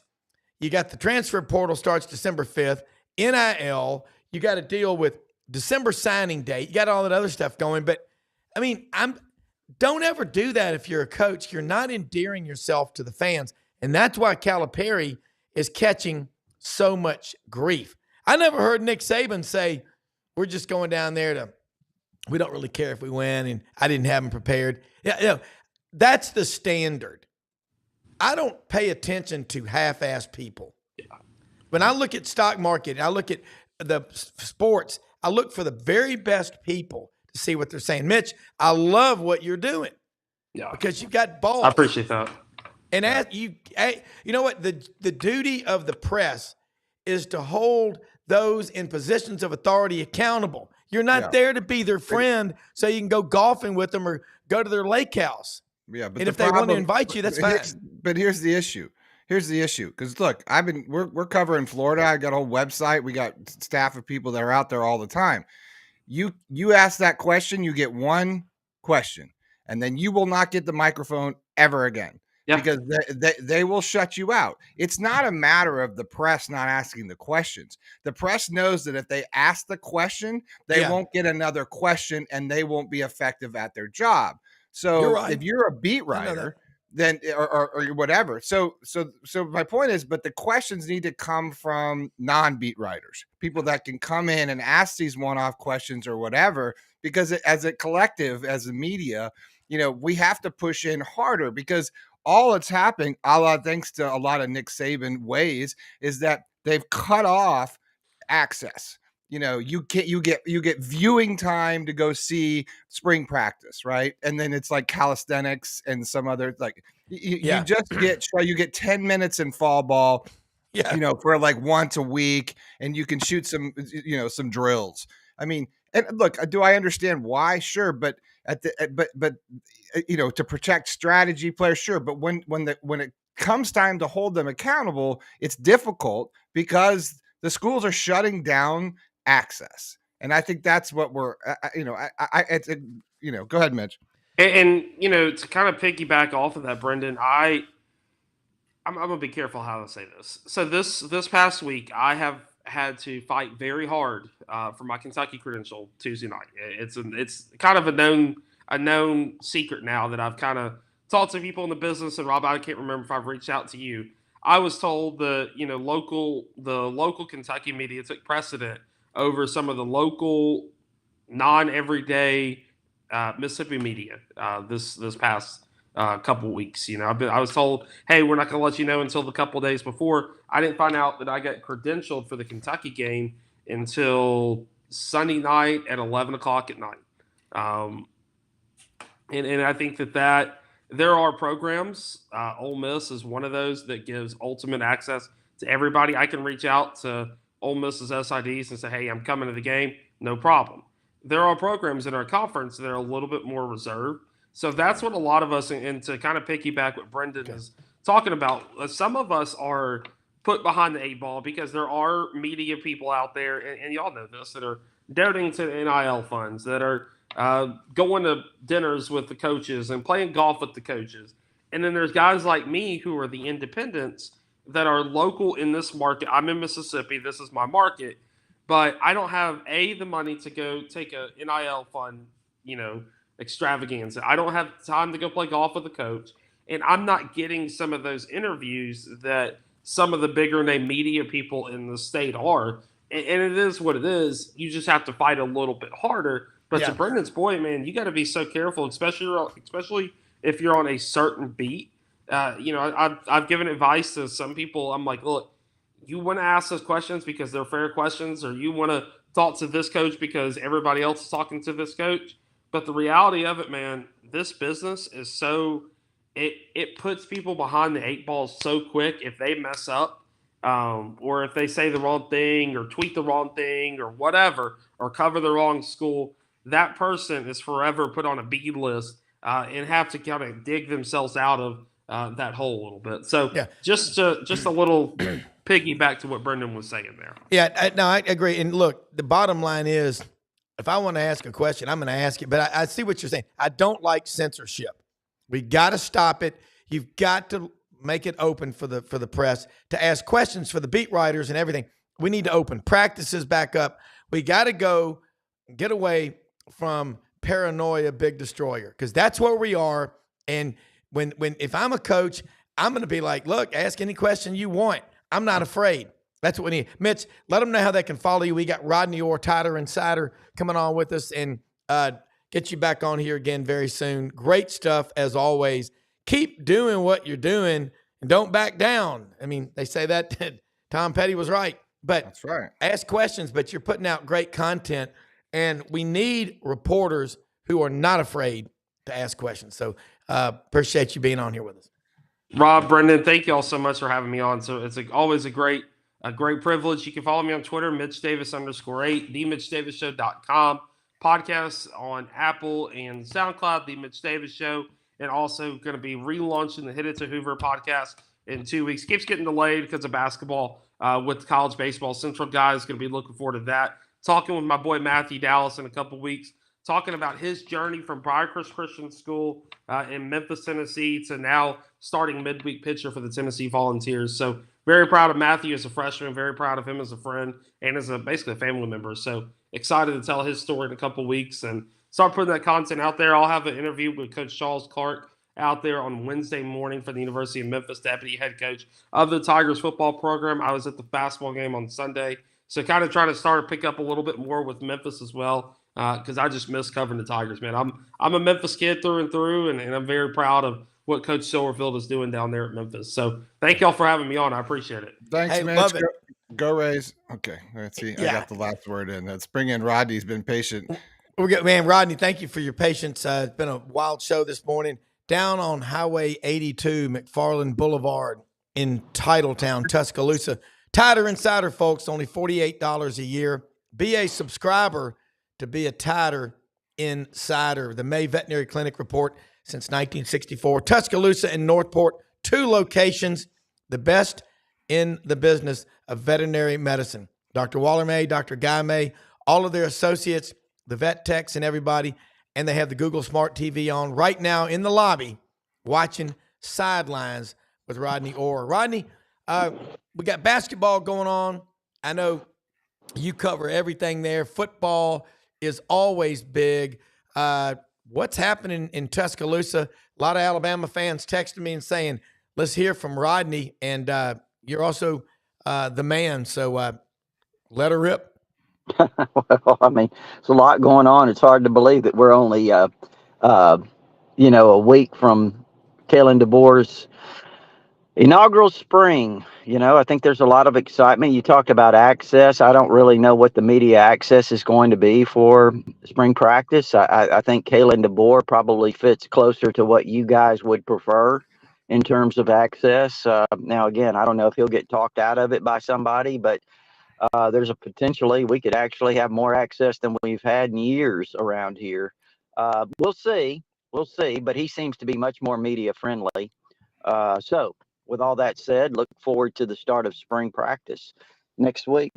you got the transfer portal starts December 5th, NIL, you got to deal with December signing date, you got all that other stuff going. But, I mean, don't ever do that if you're a coach. You're not endearing yourself to the fans. And that's why Calipari is catching so much grief. I never heard Nick Saban say, we're just going down there we don't really care if we win, and I didn't have them prepared. Yeah, that's the standard. I don't pay attention to half-assed people. When I look at stock market, I look at the sports, I look for the very best people to see what they're saying. Mitch, I love what you're doing. Yeah. Because you've got balls. I appreciate that. And you know what? The duty of the press is to hold those in positions of authority accountable. You're not there to be their friend so you can go golfing with them or go to their lake house. Yeah, but and if they want to invite you, that's fine. But here's the issue. Because look, we're covering Florida. I got a whole website. We got staff of people that are out there all the time. You ask that question, you get one question, and then you will not get the microphone ever again. Yeah. Because they will shut you out. It's not a matter of the press not asking the questions. The press knows that if they ask the question, they won't get another question and they won't be effective at their job. So if you're a beat writer, then or whatever. So my point is, but the questions need to come from non-beat writers, people that can come in and ask these one-off questions or whatever, because as a collective, as a media, we have to push in harder, because all that's happening, thanks to a lot of Nick Saban ways, is that they've cut off access. You get viewing time to go see spring practice, right? And then it's like calisthenics and some other you get 10 minutes in fall ball, for like once a week, and you can shoot some drills. I mean, and look, do I understand why? Sure, but to protect strategy players, sure. But when it comes time to hold them accountable, it's difficult because the schools are shutting down access, and I think that's what we're. Go ahead, Mitch. And to kind of piggyback off of that, Brendan, I'm gonna be careful how to say this. So this past week, I have had to fight very hard for my Kentucky credential Tuesday night. It's kind of a known secret now that I've kind of talked to people in the business. And Rob, I can't remember if I've reached out to you. I was told the local Kentucky media took precedent over some of the local non-everyday Mississippi media this past couple weeks. I was told, hey, we're not going to let you know until the couple days before. I didn't find out that I got credentialed for the Kentucky game until Sunday night at 11 o'clock at night. And I think that there are programs. Ole Miss is one of those that gives ultimate access to everybody. I can reach out to Ole Miss's SIDs and say, hey, I'm coming to the game. No problem. There are programs in our conference that are a little bit more reserved. So that's what a lot of us, and to kind of piggyback what Brendan is talking about, some of us are put behind the eight ball because there are media people out there, and y'all know this, that are donating to NIL funds, that are going to dinners with the coaches and playing golf with the coaches. And then there's guys like me who are the independents that are local in this market. I'm in Mississippi. This is my market. But I don't have, the money to go take a NIL fund, extravaganza. I don't have time to go play golf with a coach. And I'm not getting some of those interviews that some of the bigger name media people in the state are. And it is what it is. You just have to fight a little bit harder. But to Brendan's point, man, you got to be so careful, especially if you're on a certain beat. I've given advice to some people. I'm like, look, you want to ask those questions because they're fair questions, or you want to talk to this coach because everybody else is talking to this coach. But the reality of it, man, this business is so it puts people behind the eight ball so quick if they mess up. or if they say the wrong thing or tweet the wrong thing or whatever, or cover the wrong school, that person is forever put on a B list and have to kind of dig themselves out of that hole a little bit. So just a little piggyback to what Brendan was saying there. Yeah, I agree. And look, the bottom line is, if I want to ask a question, I'm going to ask it. But I see what you're saying. I don't like censorship. We got to stop it. You've got to make it open for the press to ask questions for the beat writers and everything. We need to open practices back up. We got to go get away from paranoia, big destroyer, because that's where we are. And if I'm a coach, I'm going to be like, look, ask any question you want. I'm not afraid. That's what we need. Mitch, let them know how they can follow you. We got Rodney Orr, Tider Insider, coming on with us, and get you back on here again very soon. Great stuff as always. Keep doing what you're doing and don't back down. I mean, they say that Tom Petty was right, but that's right. Ask questions, but you're putting out great content, and we need reporters who are not afraid to ask questions. So appreciate you being on here with us. Rob, Brendan, thank you all so much for having me on. So it's always a great privilege. You can follow me on Twitter, MitchDavis_8, TheMitchDavisShow.com, podcasts on Apple and SoundCloud, The Mitch Davis Show, and also going to be relaunching the Hit It to Hoover podcast in 2 weeks. Keeps getting delayed because of basketball with college baseball. Central guys going to be looking forward to that. Talking with my boy Matthew Dallas in a couple weeks, talking about his journey from Briarcrest Christian School in Memphis, Tennessee, to now starting midweek pitcher for the Tennessee Volunteers. So very proud of Matthew as a freshman, very proud of him as a friend and as basically a family member. So excited to tell his story in a couple weeks and start putting that content out there. I'll have an interview with Coach Charles Clark out there on Wednesday morning for the University of Memphis, deputy head coach of the Tigers football program. I was at the basketball game on Sunday, so kind of trying to pick up a little bit more with Memphis as well, because I just miss covering the Tigers, man. I'm a Memphis kid through and through, and I'm very proud of what Coach Silverfield is doing down there at Memphis. So thank y'all for having me on. I appreciate it. Thanks, man. Love it. Go Rays. Okay, let's see. Yeah. I got the last word in. Let's bring in Rodney. He's been patient. We're good, man. Rodney, thank you for your patience. It's been a wild show this morning. Down on Highway 82, McFarland Boulevard in Titletown, Tuscaloosa. Tider Insider, folks, only $48 a year. Be a subscriber to be a Tider Insider. The May Veterinary Clinic report since 1964. Tuscaloosa and Northport, 2 locations, the best in the business of veterinary medicine. Dr. Waller May, Dr. Guy May, all of their associates, the vet techs and everybody, and they have the Google Smart TV on right now in the lobby watching Sidelines with Rodney Orr. Rodney, we got basketball going on. I know you cover everything there. Football is always big. What's happening in Tuscaloosa? A lot of Alabama fans texting me and saying, let's hear from Rodney, and you're also the man, so let her rip. Well, I mean, there's a lot going on. It's hard to believe that we're only, a week from Kalen DeBoer's inaugural spring. I think there's a lot of excitement. You talked about access. I don't really know what the media access is going to be for spring practice. I think Kalen DeBoer probably fits closer to what you guys would prefer in terms of access. Now, again, I don't know if he'll get talked out of it by somebody, but there's a potentially we could actually have more access than we've had in years around here. We'll see, but he seems to be much more media friendly. So with all that said, look forward to the start of spring practice next week.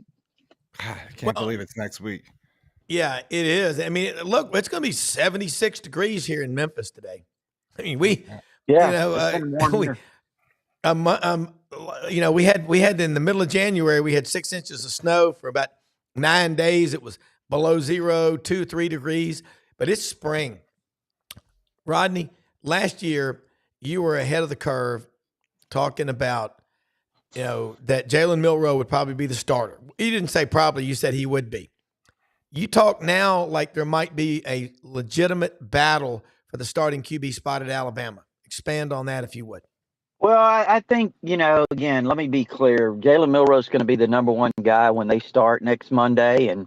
I can't believe it's next week. Yeah, it is. I mean, look, it's going to be 76 degrees here in Memphis today. I mean, we had in the middle of January, we had 6 inches of snow for about 9 days. It was below 0, 2, 3 degrees, but it's spring. Rodney, last year you were ahead of the curve talking about, that Jalen Milroe would probably be the starter. You didn't say probably, you said he would be. You talk now like there might be a legitimate battle for the starting QB spot at Alabama. Expand on that if you would. Well, I think, again, let me be clear. Jalen Milroe is going to be the number one guy when they start next Monday. And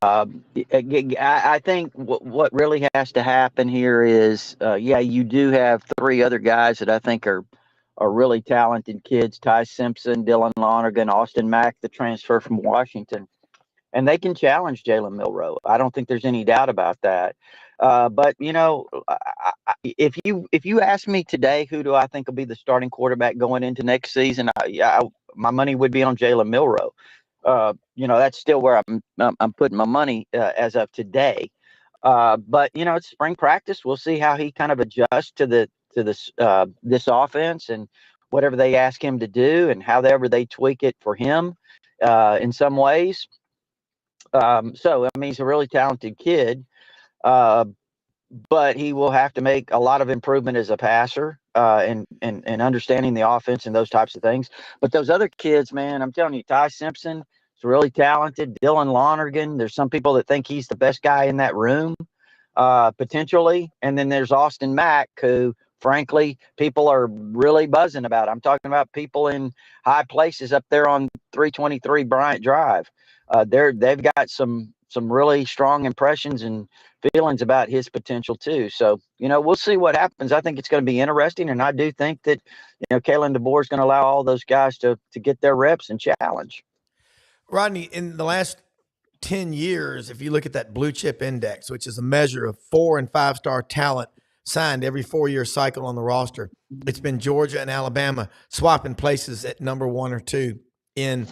I think what really has to happen here is, you do have 3 other guys that I think are are really talented kids. Ty Simpson, Dylan Lonergan, Austin Mack, the transfer from Washington. And they can challenge Jalen Milroe. I don't think there's any doubt about that. But if you ask me today, who do I think will be the starting quarterback going into next season? My money would be on Jalen Milroe. That's still where I'm putting my money as of today. But it's spring practice. We'll see how he kind of adjusts to this offense and whatever they ask him to do and however they tweak it for him in some ways. He's a really talented kid, but he will have to make a lot of improvement as a passer and understanding the offense and those types of things. But those other kids, man, I'm telling you, Ty Simpson is really talented. Dylan Lonergan, there's some people that think he's the best guy in that room, potentially. And then there's Austin Mack, who, frankly, people are really buzzing about. I'm talking about people in high places up there on 323 Bryant Drive. They've got some really strong impressions and feelings about his potential too. So, we'll see what happens. I think it's going to be interesting. And I do think that, Kalen DeBoer is going to allow all those guys to get their reps and challenge. Rodney, in the last 10 years, if you look at that blue chip index, which is a measure of 4- and 5-star talent signed every 4-year cycle on the roster, it's been Georgia and Alabama swapping places at number 1 or 2 in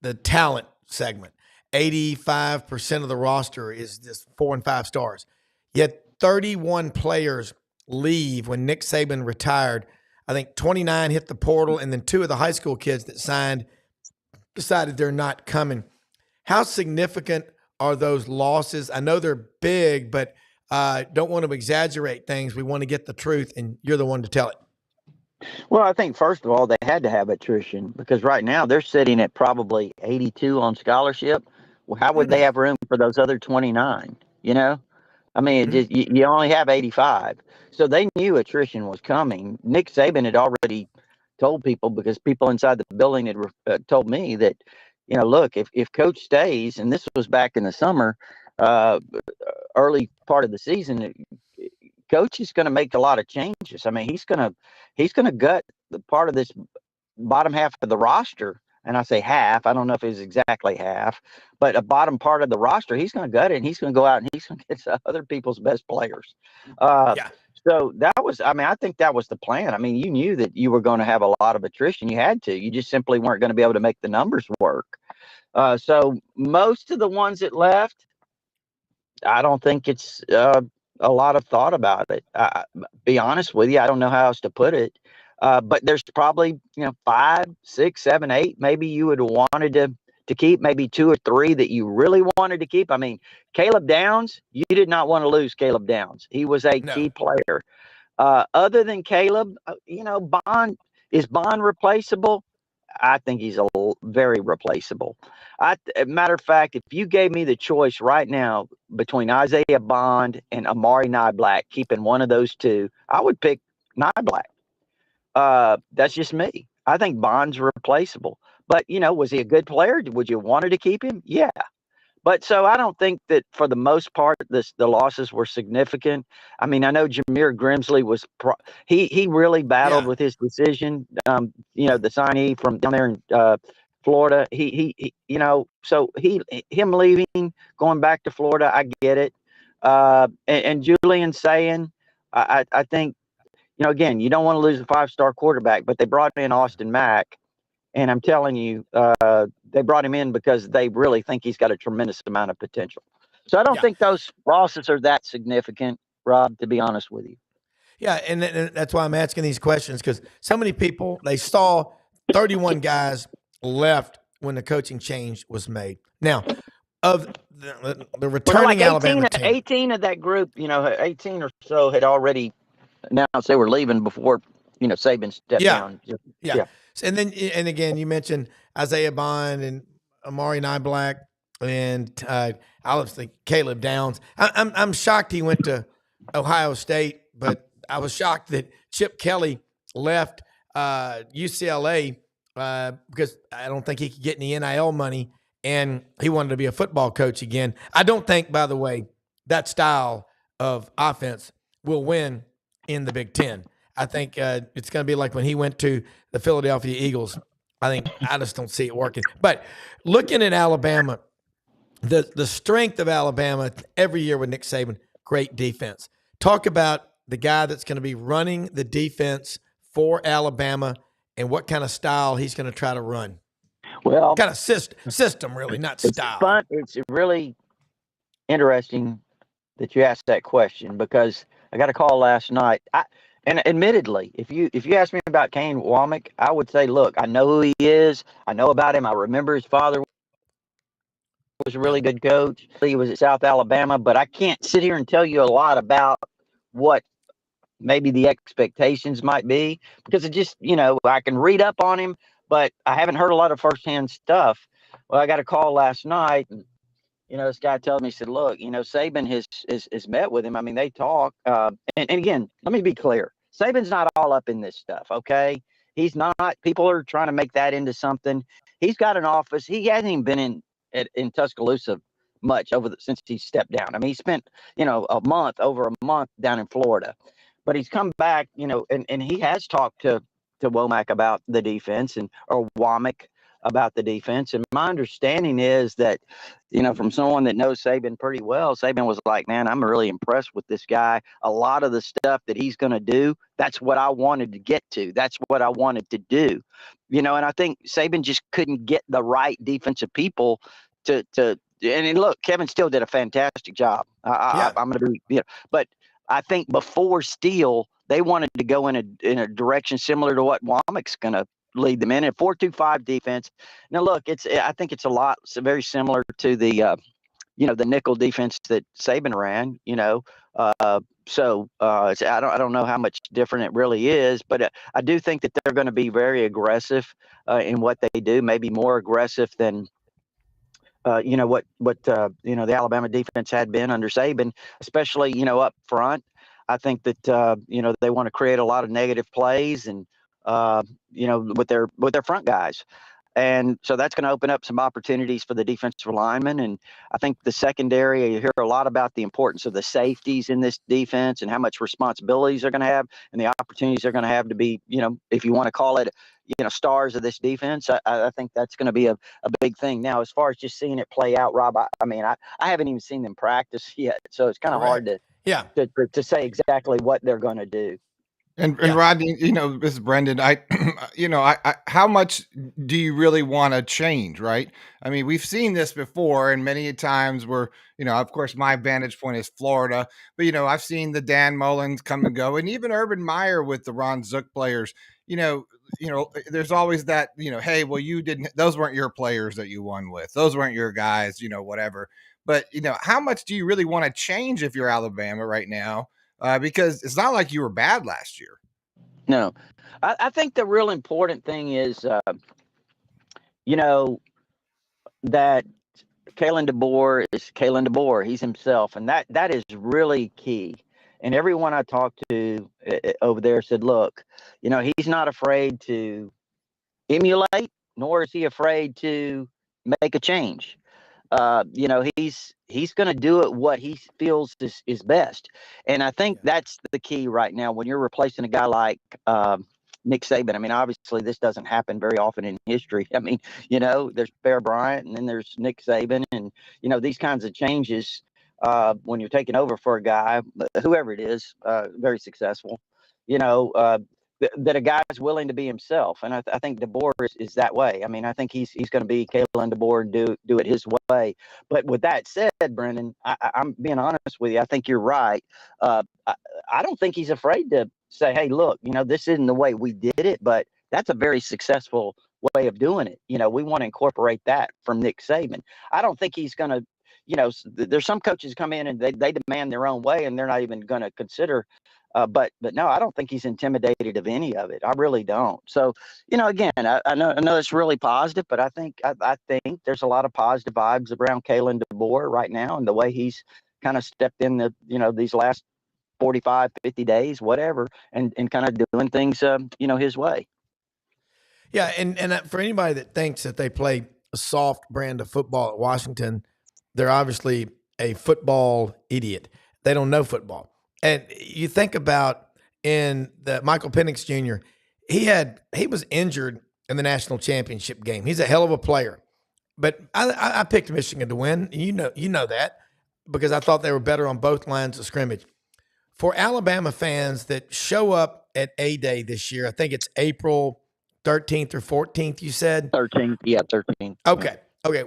the talent segment. 85% of the roster is just 4 and 5 stars. Yet 31 players leave when Nick Saban retired. I think 29 hit the portal, and then 2 of the high school kids that signed decided they're not coming. How significant are those losses? I know they're big, but don't want to exaggerate things. We want to get the truth, and you're the one to tell it. Well, I think, first of all, they had to have attrition because right now they're sitting at probably 82 on scholarship. Well, how would they have room for those other 29? I mean, you only have 85. So they knew attrition was coming. Nick Saban had already told people, because people inside the building had told me that, look, if Coach stays, and this was back in the summer, early part of the season, Coach is going to make a lot of changes. I mean, he's going to gut the part of this bottom half of the roster. And I say half, I don't know if it's exactly half, but a bottom part of the roster, he's going to gut it, and he's going to go out and he's going to get other people's best players. So I think that was the plan. I mean, you knew that you were going to have a lot of attrition. You had to. You just simply weren't going to be able to make the numbers work. So most of the ones that left, I don't think it's a lot of thought about it. Be honest with you, I don't know how else to put it. But there's probably 5, 6, 7, 8. Maybe you would have wanted to keep. Maybe 2 or 3 that you really wanted to keep. I mean, Caleb Downs, you did not want to lose Caleb Downs. He was a key player. Other than Caleb, Bond replaceable? I think he's very replaceable. Matter of fact, if you gave me the choice right now between Isaiah Bond and Amari Niblack, keeping one of those 2, I would pick Niblack. That's just me. I think Bond's replaceable. But, was he a good player? Would you wanted to keep him? Yeah. But so I don't think that for the most part the losses were significant. I mean, I know Jameer Grimsley was he really battled with his decision. The signee from down there in Florida. So him leaving, going back to Florida, I get it. And Julian saying, I think, again, you don't want to lose a 5-star quarterback, but they brought in Austin Mack. And I'm telling you, they brought him in because they really think he's got a tremendous amount of potential. So I don't think those losses are that significant, Rob, to be honest with you. Yeah, and that's why I'm asking these questions, because so many people, they saw 31 guys left when the coaching change was made. Now, of the returning Alabama team. 18 of that group, 18 or so had already announced they were leaving before, Saban stepped down. Yeah. And then, and again, you mentioned Isaiah Bond and Amari Niblack and obviously Caleb Downs. I'm shocked he went to Ohio State, but I was shocked that Chip Kelly left UCLA because I don't think he could get any NIL money, and he wanted to be a football coach again. I don't think, by the way, that style of offense will win in the Big Ten. I think it's going to be like when he went to the Philadelphia Eagles. I just don't see it working. But looking at Alabama, the strength of Alabama every year with Nick Saban, great defense. Talk about the guy that's going to be running the defense for Alabama and what kind of style he's going to try to run. Well, kind of system, really, not style. It's fun. It's really interesting that you asked that question because I got a call last night. And admittedly, if you ask me about Kane Womack, I would say, look, I know who he is. I know about him. I remember his father was a really good coach. He was at South Alabama, but I can't sit here and tell you a lot about what maybe the expectations might be because it just, I can read up on him, but I haven't heard a lot of firsthand stuff. Well, I got a call last night and, this guy tells me, he said, look, Saban has met with him. I mean, they talk. And again, let me be clear. Saban's not all up in this stuff, okay? He's not. People are trying to make that into something. He's got an office. He hasn't even been in Tuscaloosa much since he stepped down. I mean, he spent, over a month down in Florida. But he's come back, and he has talked to Womack about the defense or Womack about the defense. And my understanding is that, from someone that knows Saban pretty well, Saban was like, man, I'm really impressed with this guy. A lot of the stuff that he's going to do, that's what I wanted to get to. That's what I wanted to do. And I think Saban just couldn't get the right defensive people to and look, Kevin Steele did a fantastic job. I'm going to be, but I think before Steele, they wanted to go in a direction similar to what Womack's going to lead them in a 4-2-5 defense. Now, look, I think it's very similar to the the nickel defense that Saban ran. So I don't know how much different it really is, but I do think that they're going to be very aggressive in what they do, maybe more aggressive than what the Alabama defense had been under Saban, especially up front. I think that they want to create a lot of negative plays and with their front guys. And so that's going to open up some opportunities for the defensive linemen. And I think the secondary, you hear a lot about the importance of the safeties in this defense and how much responsibilities they're going to have and the opportunities they're going to have to be, if you want to call it, stars of this defense. I think that's going to be a big thing. Now, as far as just seeing it play out, Rob, I haven't even seen them practice yet. So it's kind of hard to say exactly what they're going to do. And Rodney, this is Brendan. How much do you really want to change, right? I mean, we've seen this before, and many times where, of course, my vantage point is Florida, but I've seen the Dan Mullins come and go, and even Urban Meyer with the Ron Zook players. There's always that, hey, well, those weren't your players that you won with, those weren't your guys, whatever. But how much do you really want to change if you're Alabama right now? Because it's not like you were bad last year. No, I think the real important thing is, that Kalen DeBoer is Kalen DeBoer. He's himself. And that is really key. And everyone I talked to over there said, look, he's not afraid to emulate, nor is he afraid to make a change. He's going to do it what he feels is best. And I think that's the key right now when you're replacing a guy like Nick Saban. I mean, obviously this doesn't happen very often in history. I mean, there's Bear Bryant and then there's Nick Saban and, these kinds of changes when you're taking over for a guy, whoever it is, very successful, that a guy's willing to be himself. And I think DeBoer is that way. I mean, I think he's going to be Kalen DeBoer and do it his way. But with that said, Brendan, I'm being honest with you. I think you're right. I don't think he's afraid to say, hey, look, this isn't the way we did it, but that's a very successful way of doing it. We want to incorporate that from Nick Saban. I don't think he's going to, there's some coaches come in and they demand their own way and they're not even going to consider. But no, I don't think he's intimidated of any of it. I really don't. So, again, I know it's really positive, but I think there's a lot of positive vibes around Kalen DeBoer right now and the way he's kind of stepped in these last 45, 50 days, whatever, and kind of doing things, his way. Yeah. And for anybody that thinks that they play a soft brand of football at Washington, they're obviously a football idiot. They don't know football. And you think about in the Michael Penix Jr. He was injured in the national championship game. He's a hell of a player, but I picked Michigan to win. You know that because I thought they were better on both lines of scrimmage. For Alabama fans that show up at A-Day this year, I think it's April 13th or 14th, you said? 13th. Yeah, 13th. Okay.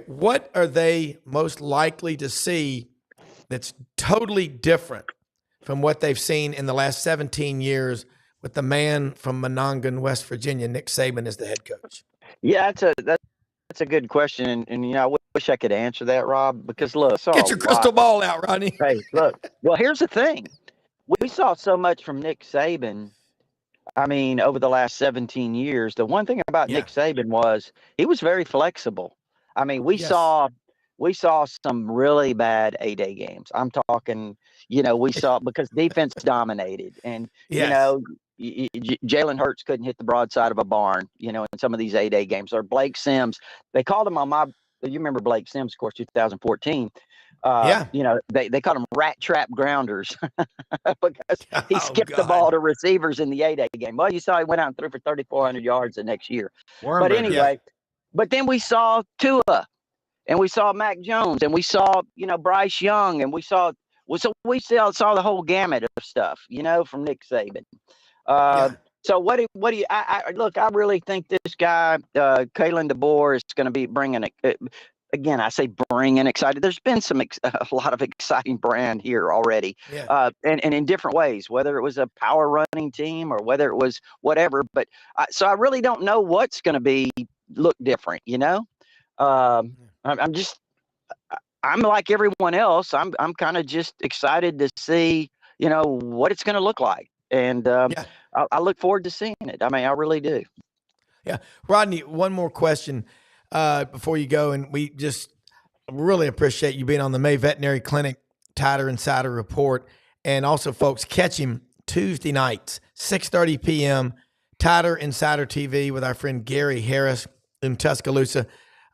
What are they most likely to see that's totally different from what they've seen in the last 17 years with the man from Monongah, West Virginia, Nick Saban, as the head coach? Yeah, that's a good question, and I wish I could answer that, Rob. Because look, Get your crystal ball out, Rodney. Hey, look. Well, here's the thing: we saw so much from Nick Saban. I mean, over the last 17 years, the one thing about Nick Saban was he was very flexible. I mean, we saw some really bad A-Day games. I'm talking, we saw because defense dominated, and Jalen Hurts couldn't hit the broadside of a barn, in some of these A-Day games. Or Blake Sims, they called him you remember Blake Sims, of course, 2014. They called him rat trap grounders because he skipped the ball to receivers in the A-Day game. Well, you saw he went out and threw for 3,400 yards the next year. But anyway, but then we saw Tua, and we saw Mac Jones, and we saw Bryce Young, and we saw the whole gamut of stuff, from Nick Saban. So what do you? Look, I really think this guy, Kalen DeBoer, is going to be bringing it. Again, I say bringing excited. There's been a lot of exciting brand here already, and in different ways, whether it was a power running team or whether it was whatever. But so I really don't know what's going to look different. I'm like everyone else. I'm kind of just excited to see what it's going to look like, and I look forward to seeing it. I mean, I really do. Yeah, Rodney. One more question. Before you go, and we just really appreciate you being on the May Veterinary Clinic Tighter Insider Report. And also, folks, catch him Tuesday nights, 6:30 p.m., Tighter Insider TV with our friend Gary Harris in Tuscaloosa.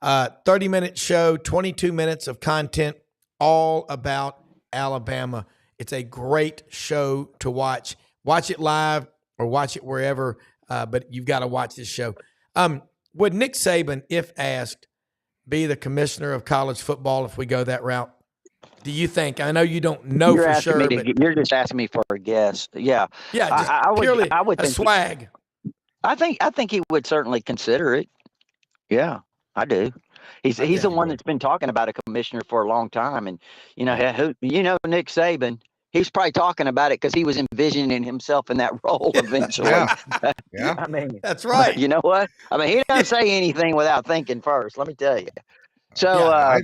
30-minute show, 22 minutes of content, all about Alabama. It's a great show to watch. Watch it live or watch it wherever, but you've got to watch this show. Would Nick Saban, if asked, be the commissioner of college football if we go that route? Do you think? I know you don't know for sure. You're just asking me for a guess. Yeah. Yeah, just purely I would a swag. I think he would certainly consider it. Yeah, I do. He's the one that's been talking about a commissioner for a long time. And, Nick Saban, he's probably talking about it because he was envisioning himself in that role eventually. Yeah. I mean, that's right. You know what? I mean, he doesn't say anything without thinking first. Let me tell you. So I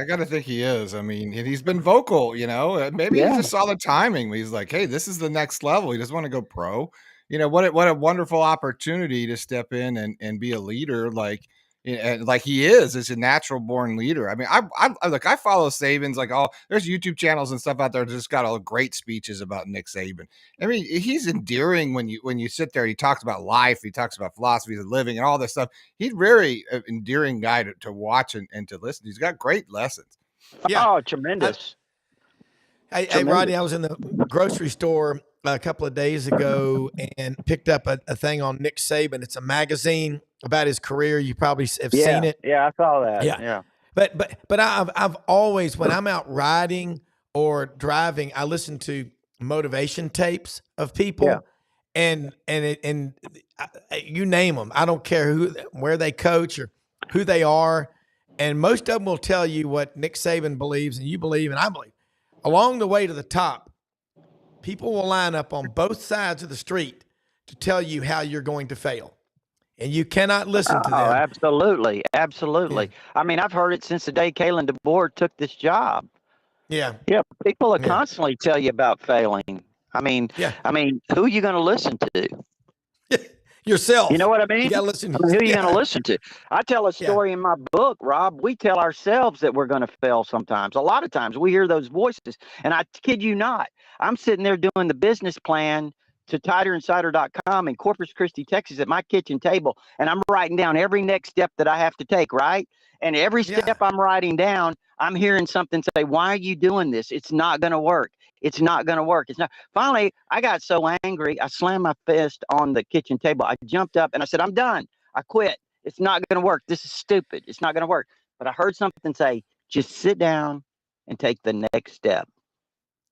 got to think he is. I mean, he's been vocal. Maybe he just saw the timing. He's like, "Hey, this is the next level." He doesn't want to go pro. What a wonderful opportunity to step in and be a leader. And like he is a natural born leader. I mean, I follow Saban's there's YouTube channels and stuff out there that just got all great speeches about Nick Saban. I mean, he's endearing when you sit there. He talks about life, he talks about philosophies of living and all this stuff. He's very endearing guy to watch and to listen. He's got great lessons. Yeah. Oh, tremendous. Hey, Rodney, I was in the grocery store a couple of days ago and picked up a thing on Nick Saban. It's a magazine about his career. You probably have seen it. Yeah, I saw that. Yeah. But I've always, when I'm out riding or driving, I listen to motivation tapes of people, and you name them. I don't care where they coach or who they are, and most of them will tell you what Nick Saban believes, and you believe, and I believe. Along the way to the top, people will line up on both sides of the street to tell you how you're going to fail. And you cannot listen to them. Oh, absolutely. Absolutely. Yeah. I mean, I've heard it since the day Kalen DeBoer took this job. Yeah. Yeah. People will constantly tell you about failing. I mean, who are you going to listen to? Yourself. You know what I mean? You got to listen. Who are you going to listen to? I tell a story in my book, Rob. We tell ourselves that we're going to fail sometimes. A lot of times we hear those voices. And I kid you not, I'm sitting there doing the business plan to TighterInsider.com in Corpus Christi, Texas at my kitchen table. And I'm writing down every next step that I have to take, right? And every step I'm writing down, I'm hearing something say, why are you doing this? It's not going to work. It's not going to work. It's not. Finally, I got so angry, I slammed my fist on the kitchen table. I jumped up and I said, I'm done. I quit. It's not going to work. This is stupid. It's not going to work. But I heard something say, just sit down and take the next step.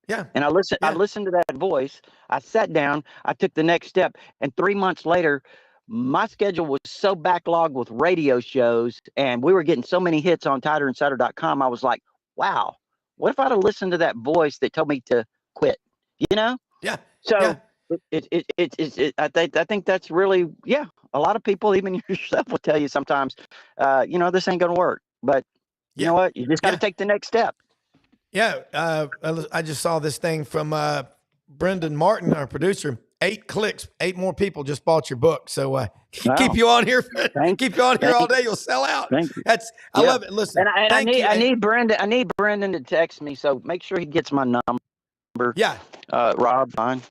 Yeah. And I listened to that voice. I sat down, I took the next step. And 3 months later, my schedule was so backlogged with radio shows and we were getting so many hits on TighterInsider.com. I was like, wow, what if I'd have listened to that voice that told me to quit, you know? Yeah. So yeah. I think that's really, a lot of people, even yourself, will tell you sometimes, this ain't going to work. But you know what? You just got to take the next step. Yeah. I just saw this thing from Brendan Martin, our producer. 8 clicks, 8 more people just bought your book. So keep you on here. Keep you on here all day. You'll sell out. I love it. Listen, and I need Brendan to text me. So make sure he gets my number. Yeah. Rob, fine.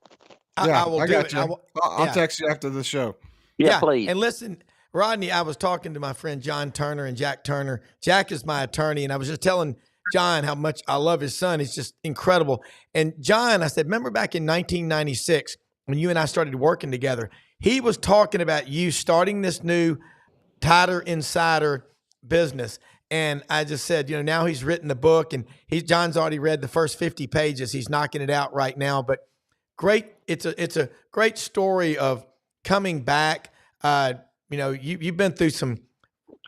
I will do it. I'll text you after the show. Yeah, please. And listen, Rodney, I was talking to my friend John Turner and Jack Turner. Jack is my attorney, and I was just telling John how much I love his son. He's just incredible. And John, I said, remember back in 1996 when you and I started working together, he was talking about you starting this new Tighter Insider business. And I just said, now he's written the book and John's already read the first 50 pages. He's knocking it out right now. But great. It's a great story of coming back. You've been through some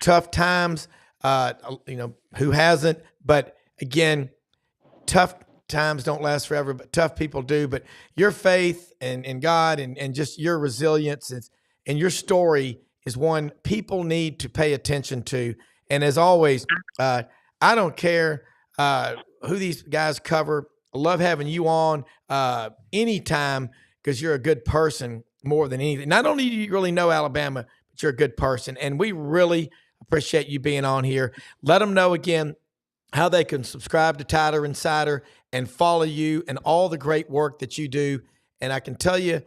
tough times, who hasn't, but again, tough times don't last forever, but tough people do. But your faith in God and just your resilience and your story is one people need to pay attention to. And as always, I don't care who these guys cover. I love having you on anytime because you're a good person more than anything. Not only do you really know Alabama, but you're a good person. And we really appreciate you being on here. Let them know again how they can subscribe to Tighter Insider and follow you and all the great work that you do. And I can tell you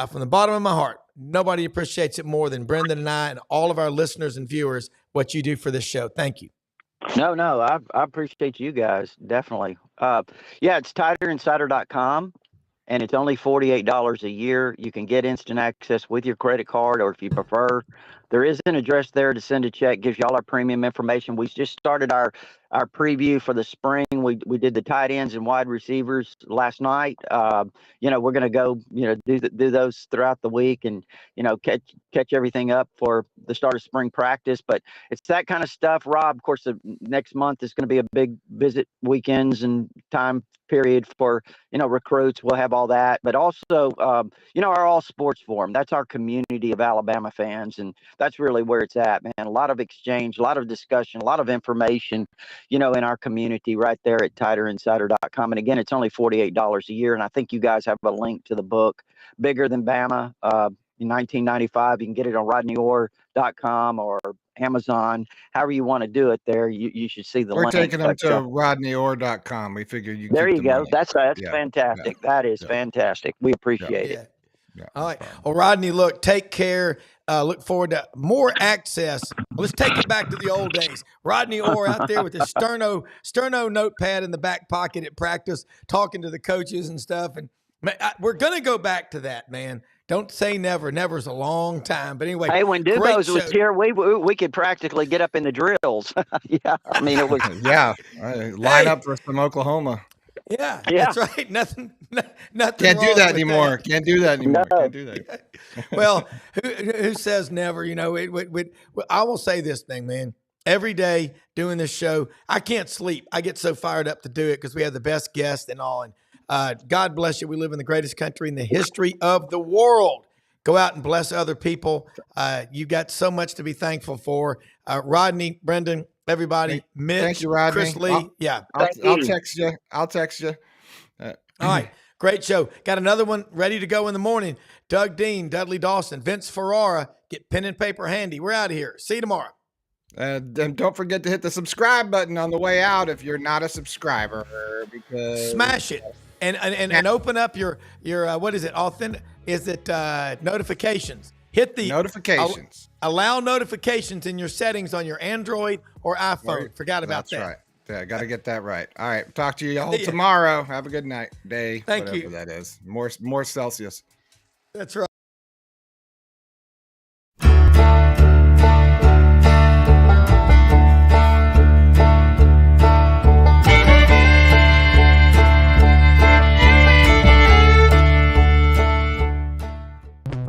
from the bottom of my heart, nobody appreciates it more than Brendan and I and all of our listeners and viewers, what you do for this show. Thank you. No, I appreciate you guys. Definitely. It's TighterInsider.com. And it's only $48 a year. You can get instant access with your credit card, or if you prefer, there is an address there to send a check. Gives you all our premium information. We just started our preview for the spring. We did the tight ends and wide receivers last night. We're going to go do those throughout the week and catch everything up for the start of spring practice. But it's that kind of stuff, Rob. Of course, the next month is going to be a big visit weekends and time period for recruits. We'll have all that, but also our all sports forum. That's our community of Alabama fans, and that's really where it's at, man. A lot of exchange, a lot of discussion, a lot of information in our community right there at TighterInsider.com. And again, it's only $48 a year, and I think you guys have a link to the book Bigger Than Bama in 1995. You can get it on RodneyOrr.com or Amazon, however you want to do it there. You should see the link. We're taking them to RodneyOrr.com. We figured you there you go. Money. That's fantastic. Yeah. That is fantastic. We appreciate it. Yeah, all right. Well, Rodney, look, take care. Look forward to more access. Let's take it back to the old days. Rodney Orr out there with his sterno notepad in the back pocket at practice, talking to the coaches and stuff. And we're going to go back to that, man. Don't say never. Never's a long time. But anyway. Hey, when Dubose was here, we could practically get up in the drills. Yeah. I mean, it was. Yeah. Line up for some Oklahoma. Yeah. That's right. Nothing. Can't do that anymore. Can't do that anymore. No. Can't do that. Well, who says never? I will say this thing, man. Every day doing this show, I can't sleep. I get so fired up to do it because we have the best guests and all. And God bless you. We live in the greatest country in the history of the world. Go out and bless other people. You got so much to be thankful for. Rodney, Brendan, everybody, Mitch, thank you, Rodney. Chris Lee. I'll text you. I'll text you. All right. Great show. Got another one ready to go in the morning. Doug Dean, Dudley Dawson, Vince Ferrara. Get pen and paper handy. We're out of here. See you tomorrow. And don't forget to hit the subscribe button on the way out if you're not a subscriber, because smash it and open up your what is it? Notifications. Hit the notifications. Allow notifications in your settings on your Android or iPhone. Forgot about that. That's right. Yeah, got to get that right. All right. Talk to you all tomorrow. Have a good night, day, Thank whatever you. that is. More Celsius. That's right.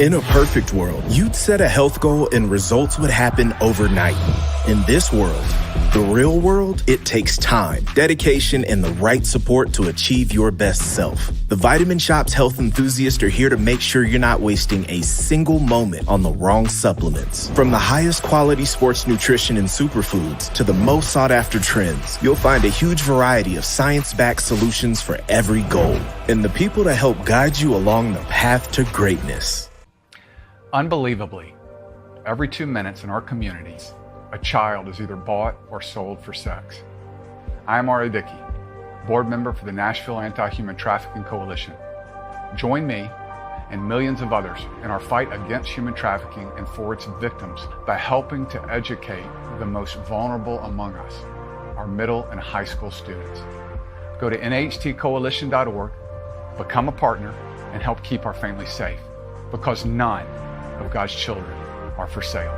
In a perfect world, you'd set a health goal and results would happen overnight. In this world, the real world, it takes time, dedication, and the right support to achieve your best self. The Vitamin Shop's health enthusiasts are here to make sure you're not wasting a single moment on the wrong supplements. From the highest quality sports nutrition and superfoods to the most sought after trends, you'll find a huge variety of science-backed solutions for every goal. And the people to help guide you along the path to greatness. Unbelievably, every 2 minutes in our communities, a child is either bought or sold for sex. I am Ari Dickey, board member for the Nashville Anti-Human Trafficking Coalition. Join me and millions of others in our fight against human trafficking and for its victims by helping to educate the most vulnerable among us, our middle and high school students. Go to nhtcoalition.org, become a partner, and help keep our families safe, because none of God's children are for sale.